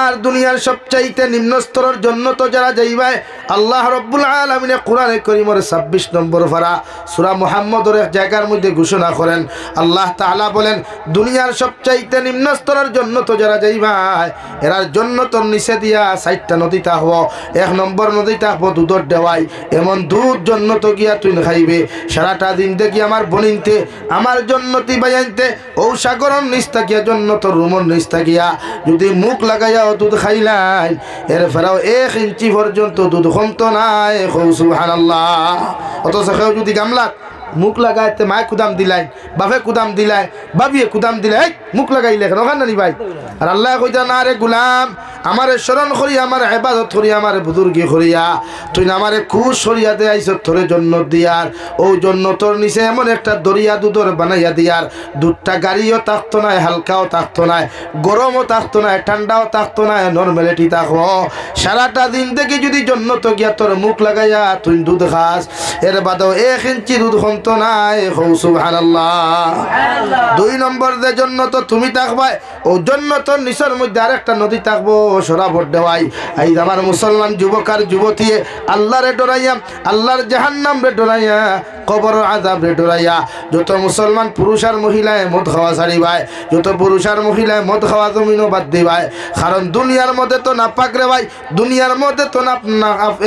আর দুনিয়ার সবচাইতে নিম্ন স্তরের জন্য তো যারা যাইবাই আল্লাহ রাব্বুল আলামিন কোরআনে কারীমের 26 নম্বর পারা সূরা মুহাম্মদের এক জায়গার মধ্যে ঘোষণা করেন আল্লাহ তাআলা বলেন দুনিয়ার সবচাইতে নিম্ন স্তরের জন্য তো যারা যাইবাই এরার জান্নাতের নিচে দিয়া 4টা নদী থাকবো 1 নম্বর নদী থাকবো দুধের দেওয়াই এমন দুধ জান্নাত গিয়া তুই খাইবে সারাটা দিন দেখি আমার বনিনতে আমার জান্নাতি বাইনতে ও সাগরের নিচ থাকিয়া জান্নাতের রুমের নিচ থাকিয়া যদি মুখ লাগাই দুধ খাইলাই এর ফেরাও 1 ইঞ্চি পর্যন্ত দুধ কমতো নাই সুবহানাল্লাহ অথচ কেউ যদি গামলাত মুখ লাগাইতে মায় কুদাম দিলাই বাপে কুদাম দিলাই বাবিয়ে কুদাম দিলাই মুখ লাগাইলে কেন নানি ভাই আর আল্লাহ কইতা না রে গুলাম আমারে স্মরণ করি আমার ইবাদত করি আমার বুজুর্গি করিয়া তুই আমারে খুশ করিয়া দে আইছ তোরে জান্নাত দিয়ার ও জান্নাতের নিচে এমন একটা দরিয়া দুধর বানাইয়া দিয়ার দুধটা গাড়িও থাকতো না হালকাও থাকতো না গরমও থাকতো না ঠান্ডাও থাকতো না নরমালিটি থাকবো সারাটা দিন থেকে যদি জান্নাত গিয়া তোর মুখ লাগাইয়া তুই দুধ খাস এর বাদেও 1 ইঞ্চি দুধ কমতো নাই সুবহানাল্লাহ 2 নম্বর যে জান্নাত তুমি থাকবা ও জান্নাতের নিচের মধ্যে আরেকটা নদী থাকবো শরাবর দেওয়াই এই আমার মুসলমান যুবক আর যুবতী আল্লাহরে ডরাইয়া আল্লাহর জাহান্নাম রে ডরাইয়া কবর আযাব রে ডরাইয়া যত মুসলমান পুরুষ আর মহিলায় মদ খাওয়া ছাড়িবায়, যত পুরুষ আর মহিলায় মদ খাওয়া জমিনও বাদ দিবায়। কারণ দুনিয়ার মধ্যে তো নাপাক রে ভাই, দুনিয়ার মধ্যে তো না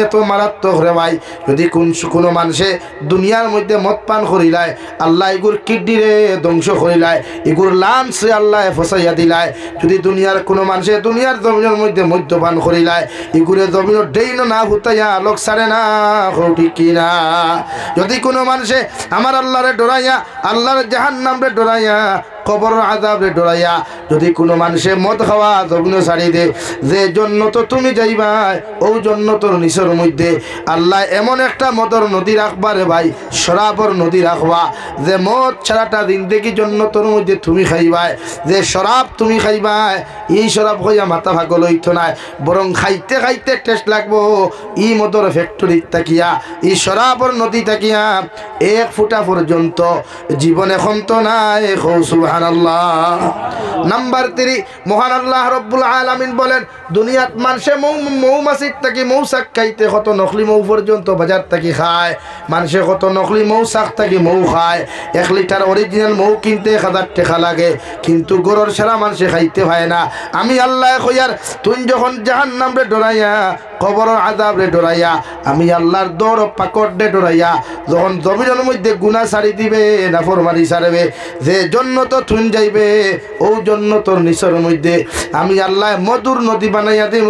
এত মারাত্মক রে ভাই। যদি কোনো মানুষে দুনিয়ার মধ্যে মদ পান করিলায়, আল্লাহ এগুর কিডনি রে ধ্বংস করিলায়, এগুর লাঞ্চ রে আল্লাহ ফসাইয়া দিলায়। যদি দুনিয়ার কোনো মানুষে দুনিয়ার জমিনের মধ্যে মদ্যপান করিলায়, এগুরে জমিনের ডেইন না হুতাইয়া লোক সারে না, ঠিক কিনা? যদি কোনো মানুষে আমার আল্লাহরে ডরাইয়া, আল্লাহর জাহান্নাম রে ডরাইয়া, কবর আযাব রে ডরাইয়া যদি কোনো মানুষে মদ খাওয়া জমিন ছাড়ি দে, যে জন্য তো তুমি যাইবাই ও জন্য তোর নিচের মধ্যে আল্লাহ এমন একটা মদর নদী রাখবা রে ভাই, শরাবর নদী রাখবা, যে মদ ছাড়াটা জিন্দেগি জন্য তোর মধ্যে তুমি খাইবাই, যে শরাব তুমি খাইবাই, এই শরাব হইয়া মাথা ভাগল হইতো নাই, বরং খাইতে খাইতে টেস্ট লাগবো ই মদর ফ্যাক্টরি তাকিয়া, এই শরাবর নদী তাকিয়া এক ফুটা পর্যন্ত জীবনে ক্ষমতা নাই। সুবহানাল্লাহ। নাম্বার 3, মহান আল্লাহ রব্বুল আলামিন বলেন দুনিয়াত মানুষে মৌমাছির থাকি মৌচাক খাইতে কত নকলি মৌ পর্যন্ত বাজার থাকি খায়, মানুষে কত নকলি মৌচাক থাকি মৌ খায়। 1 লিটার অরিজিনাল মৌ কিনতে 1000 টাকা লাগে, কিন্তু গরুর সারা মানুষে খাইতে হয় না। আমি আল্লাহ কইয়ার তুই যখন জাহান্নাম রে ডরাইয়া, কবর আযাব রে ডরাইয়া, আমি আল্লাহর দর পাকড় রে ডরাইয়া যখন জমিনের মধ্যে গুনাহ ছাড়ি দিবে, নাফরমানি ছাড়বে, যে জন্য তো তুই যাইবে ও জন্য তোর নিচের মধ্যে আমি আল্লাহ মধুর নদী বানাইয়া দেব।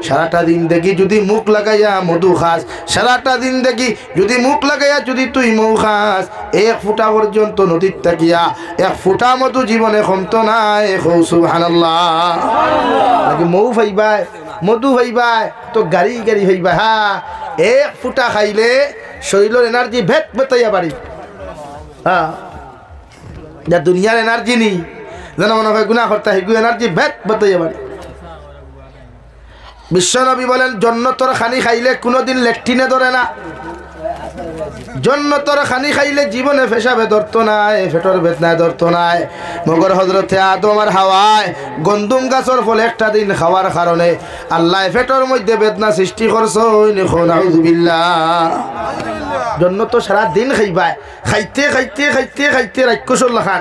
সারাটা দিন দেখি যদি মুখ লাগাইয়া মধু খাস, সারাটা দিন দেখি যদি মুখ লাগাইয়া যদি তুই মৌ খাস, 1 ফুটা পর্যন্ত নদীর তাকিয়া 1 ফুটা মধু জীবনে ক্ষমতা নাই। সুবহানাল্লাহ। নাকি মৌ ভাইবাই মধু ভাইবাই তো গাড়ি গাড়ি ভাইবা, হ্যাঁ 1 ফুটা খাইলে শরীরের এনার্জি ভেট বেতাইয়া বাড়ি, হ্যাঁ যা দুনিয়ার এনার্জি নেই যেন মনে হয় গুনাহ করতে হয়, এনার্জি ভেট বেতাইয়া বাড়ি। বিশ্বনবী বলেন জন্নতর খানি খাইলে কোনোদিন লেট্রিনে ধরে না, জন্নতর খানি খাইলে জীবনে পেশাবে ধরতো নাই, পেটর বেদনায় ধরতো নাই। মগর হজরতে আদম আর হাওয়ায় গন্দুম গাছের ফলে একটা দিন খাওয়ার কারণে আল্লাহ পেটর মধ্যে বেদনা সৃষ্টি করছো। নাউযুবিল্লাহ। জন্নত সারা দিন খাইবাই, খাইতে খাইতে খাইতে খাইতে রাক্ষসর লাখান,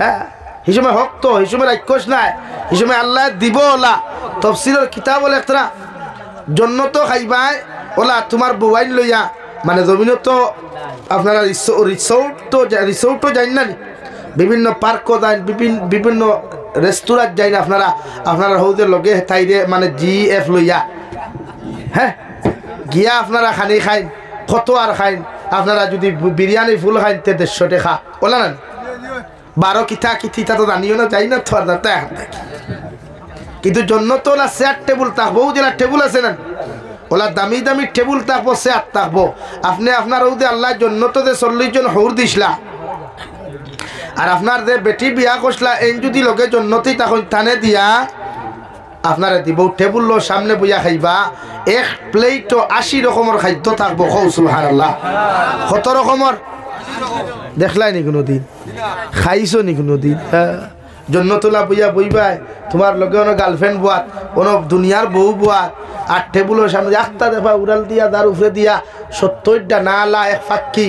হ্যাঁ এই সময় হক তো, এই সময় রাক্ষস নাই, এই সময় আল্লাহ দিব ওলা। তফসিলের কিতাব বলে একটা জন্নত খাইবাই ওলা তোমার বউয়াইন লইয়া, মানে জমিনত তো আপনারা রিসোর্টও যাই না, বিভিন্ন পার্কও যান, বিভিন্ন রেস্তোরাঁত যাই না আপনারা, আপনারা হৌদের লগে তাইরে মানে GF লইয়া, হ্যাঁ গিয়া আপনারা খানি খাইন, কত আর খাইন। আপনারা যদি বিরিয়ানি ফুল খাইন তে 150 টাকা ওলা না, 12 কিথি তা তো জানিও না, যাই না তো আর কিন্তু জন্য তো ওলা চেয়ার টেবুল থাকবো, যেটা টেবুল আছে না ওলা দামি দামি টেবুল থাকবো, চেয়ার থাকবো। আপনি আপনার ওদের আল্লাহ জন্য তো যে 40 জন হৌর দিসলা, আর আপনার যে বেটি বিয়া করছিলা এন যদি লগে জন্নতি তখন টানে দিয়া আপনারা দিব, টেবুল সামনে বইয়া খাইবা, 1 প্লেটও 80 রকমের খাদ্য থাকবো। সুবহানাল্লাহ। কত রকমের দেখলাই নি কোনোদিন, খাইছো নি কোনোদিন? জন্নতলা বইয়া বইবাই, তোমার লগে কোনো গার্লফ্রেন্ড বুয়াত, কোনো দুনিয়ার বউ বুয়াত, আর টেবুলের সামনে একটা দেবা উড়াল দিয়া দার উপরে দিয়া 70টা নালা 1 ফাক্কি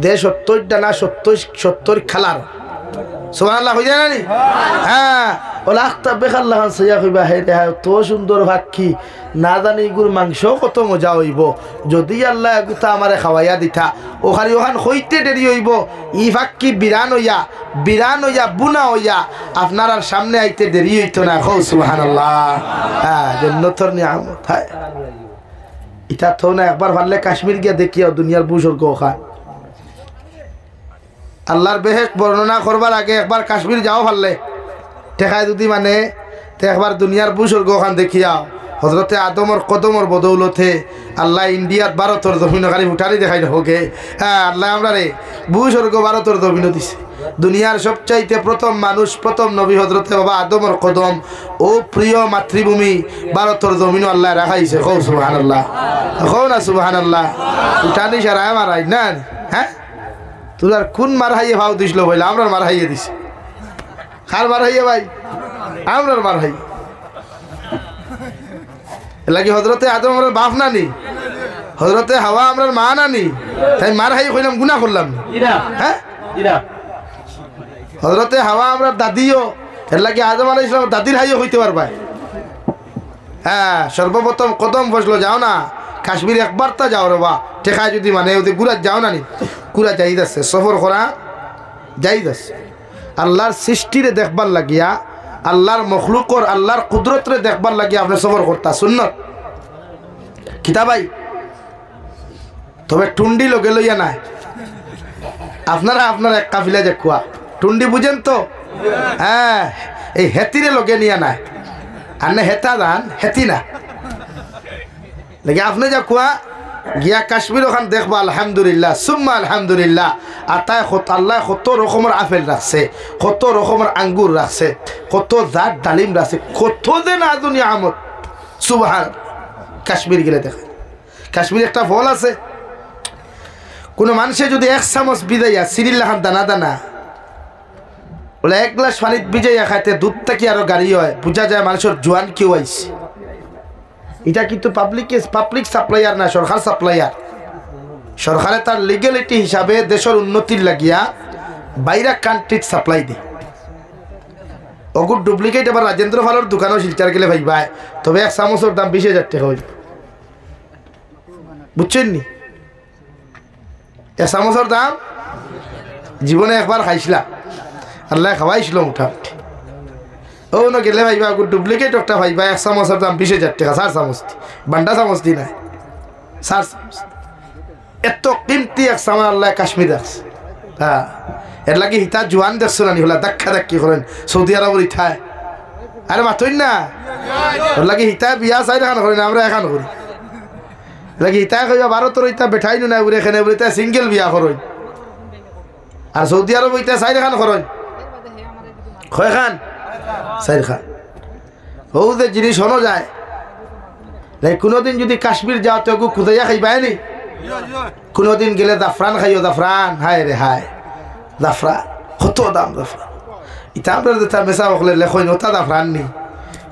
দে, 70টা না 70 খালার। সুবহানাল্লাহ হই যায় না নি? হ্যাঁ ওলা আখতা বেখাল্লাহ সইয়া কইবা, হে রে তো সুন্দর ফাক্কি, না জানি গুর মাংস কত মজা হইব, যদি আল্লাহ এগুতা আমারে খাওয়াইয়া দিতা। ওখানে ওখান হইতে দেরি হইব, ই ফাক্কি বিরান হইয়া বুনা হইয়া আপনার আর সামনে আইতে দেরি হইতো না। সুবহানাল্লাহ। হ্যাঁ জান্নাতের নিয়ামত, হ্যাঁ এটা তো না একবার ভাললে কাশ্মীর গিয়া দেখিয়া দুনিয়ার বুজুর্গ খান। আল্লাহর বেহেশত বর্ণনা করবার আগে একবার কাশ্মীর যাও ভাললে টেকায় যদি মানে তে একবার দুনিয়ার বুজুর্গ খান দেখিয়া। হজরতে আদমর কদমর বদৌলতে আল্লাহ ইন্ডিয়াত ভারতর জমিন খালি উঠানি দেখাই হোকে। হ্যাঁ আল্লাহ আমরা রে বুজুর্গ ভারতর জমিন দিছে। দুনিয়ার সবচাইতে প্রথম মানুষ, প্রথম নবী হজরতে বাবা আদমর কদম ও প্রিয় মাতৃভূমি ভারতর জমিন আল্লাহ রাখাইছে। কৌ সুবহানাল্লাহ, কৌ না সুবহানাল্লাহ। উঠানি সারায় মারাই না, হ্যাঁ তোর কোন মার হাইয়ে ভাও দিছিল বলে আমরা মার হাইয়ে দিছি। কার মার হাইয়ে ভাই? আমরার মার হাই লাগি হজরতে আদমের বাপ নানি, হজরতে হাওয়া আমরা মা নানি, তাই মার হাই কইলাম গুনাহ করলাম। হ্যাঁ, হজরতে হাওয়া আমরা দাদিও, এর লাগে আদম আলাইহিস সালাম দাদির হাইও হইতে পারবা। হ্যাঁ, সর্বপ্রথম কদম বসলো, যাও না কাশ্মীর একবার তা যাও রে বা, ঠেকায় যদি মানে ওদের গুড়া যাও না নি, গুড়া যাই যাচ্ছে সফর করা যাই যাচ্ছে। আল্লাহর সৃষ্টিরে দেখবার লাগিয়া, আল্লাহর মখলুকর আল্লাহর কুদরতরে দেখবার লাগিয়া আপনি সফর করতা সুন্নত কিতাবাই। তবে টুন্ডি লগে লইয়া নাই, আপনারা আপনার এক কাফিলা যে খুয়া টুন্ডি বুঝেন তো? হ্যাঁ, এই হেতিরে লগে নিয়া নাই, আর না হেতা দান হেতি না লেগে আপনি যা খুয়া গিয়া কাশ্মীর ওখান দেখবা আলহামদুলিল্লাহ সুম্মা আলহামদুলিল্লাহ। আর তাই আল্লাহ কত রকমের আপেল রাখছে, কত রকমের আঙ্গুর রাখছে, কত জাত ডালিম রাখছে, কত যে না দুনিয়া আমত সুবহান। কাশ্মীর গেলে দেখে কাশ্মীর একটা ফল আছে, কোনো মানুষে যদি 1 চামচ বিজাইয়া সিরিল্লাহান দানা দানা বলে 1 গ্লাস পানিত ভিজাইয়া খাইতে দুধ থেকে আরো গাড়ি হয়, বোঝা যায় মানুষের জোয়ান কেউ আইছে। এটা কিন্তু পাবলিক সাপ্লাইয়ার না, সরকার সাপ্লাইয়ার। সরকারে তার লিগ্যালিটি হিসাবে দেশের উন্নতির লাগিয়া বাইরা কান্ট্রিত সাপ্লাই দেয়। অগুর ডুপ্লিকেট আবার রাজেন্দ্র ফালোর দোকানও শিলচার গেলে ভাই ভাই, তবে 1 চামচের দাম 20,000 টাকা হইল, বুঝছেন নি? 1 চামচের দাম জীবনে একবার খাইছিলাম, আল্লাহ খাওয়াইছিল মোটামুটি। ও না গেলে ভাইবা ডুপ্লিকেট একটা ভাইবা 1 চামচের দাম 20,000 টাকা, 4 চামচ বান্ডা চামচ দি নাই, 4 চামচ এত কিমতি 1 চামচ আল্লাহ কাশ্মীর আছে। হ্যাঁ, এর লাগে হিতা জোয়ান দেখছো না হলা দেখা দেখি করেন সৌদি আরবের ইথায়, আরে মাতই না ওর লাগে হিতা বিয়া চাই দেখান করেন, আমরা এখান করি লাগে হিতায় কইবা ভারতের ইতা বেঠাই না উড়ে এখানে উড়ে সিঙ্গেল বিয়া করেন, আর সৌদি আরব ইতা চাই দেখান করেন কয় খান চাই খান। ও যে জিনিস হনো যায় কোনোদিন যদি কাশ্মীর যাও তো খুদাইয়া খাইবাই নি, কোনোদিন গেলে জাফরান খাইও, জাফরান হায় রে হায় জাফরান কত দাম জাফরান। ইতা আমরা যে তার মেসা বকলে লেখই ওটা জাফরান নি,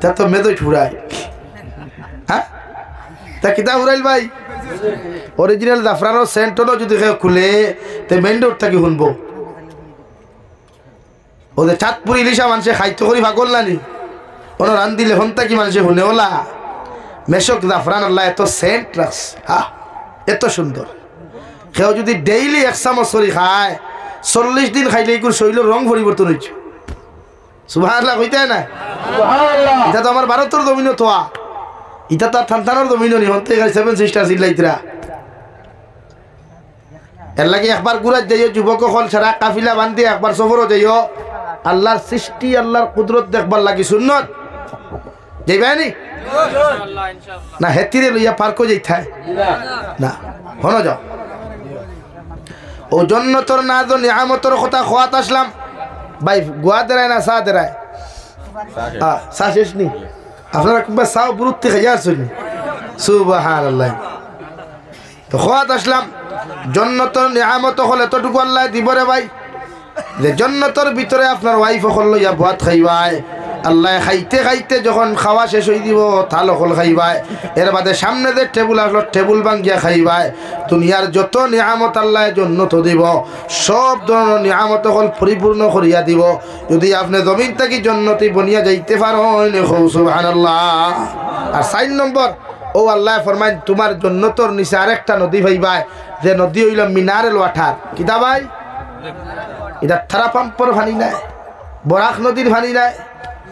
তা তো মেদই ঠুরাই। হ্যাঁ, তা কিতা উড়াইল ভাই অরিজিনাল জাফরানোর সেন্টনও যদি কেউ খুলে তো মেইন রোড থাকি শুনবো। ওদের চাঁদপুর ইলিশা মানুষে খাইতে করি ভাগল নানি, ওনার রান দিলে হন থাকি মানুষে শুনে ওলা মেশক জাফরান আল্লাহ এত সেন্ট রাখছে, হ্যাঁ এত সুন্দর। কেউ যদি ডেইলি 1 চামচ করে খায় 40 দিন খাইলে এগুলো শরীরের রং পরিবর্তন হয়েছে। সুবহানাল্লাহ কইতে না? এটা তো আমার ভারতের জমিনও তোয়া, এটা তো আর থানথানোর জমিনও নি, হতে 7 সিস্টার চিল্লাইতরা। এর লাগে একবার গুড়াত যাইও, যুবক হল সারা কাফিলা বান্ধি একবার সফরও যাইও, আল্লাহর সৃষ্টি আল্লাহর কুদরত দেখবার লাগি সুন্নত যাইবানি না হেতিরে লইয়া পার্কও যাইথায় না হন যাও। ও জন্নতর না তো নিয়ামতর কথা খোয়াত আসলাম ভাই, গোয়া দেরায় না চা দেরায়? চা শেষ নি আপনারা কিংবা চাও বুরুত্তি খাইয়া আসছেন সুবহানাল্লাহ। তো খোয়াত আসলাম, জন্নতর নিয়ামত হল এতটুকু আল্লাহ দিবরে ভাই, যে জন্নতর ভিতরে আপনার ওয়াইফ হল লইয়া ভাত খাইবাই, আল্লাহ খাইতে খাইতে যখন খাওয়া শেষ হয়ে দিব থাল হল খাইবাই, এর বাদে সামনে যে টেবুল আসলো টেবুল ভাঙ্গিয়া খাইবাই। দুনিয়ার যত নিয়ামত আল্লাহ জন্নত দিব, সব ধরনের নিয়ামত হল পরিপূর্ণ করিয়া দিব, যদি আপনি জমিন থেকে জন্নতি বনিয়া যাইতে পারেন সুবহানাল্লাহ। আর 4 নম্বর ও আল্লাহ ফরমাইন তোমার জন্নতর নিচে আরেকটা নদী ভাইবাই, যে নদী হইল মিনারেল ওয়াটার। কিতা ভাই? এটা থারা পাম্পর ভানি নাই, বরাক নদীর ভানি নাই,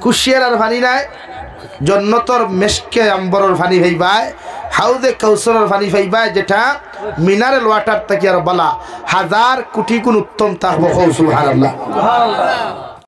কুশিয়ার ভানি নাই, জন্নতর মেশকে আম্বরের ভানি ভাইবাই, হাউজে কাউসারের ভানি ভাইবাই, যেটা মিনারেল ওয়াটার থেকে আর বলা 1000 কোটি গুণ উত্তম থাকবো সুবহানাল্লাহ।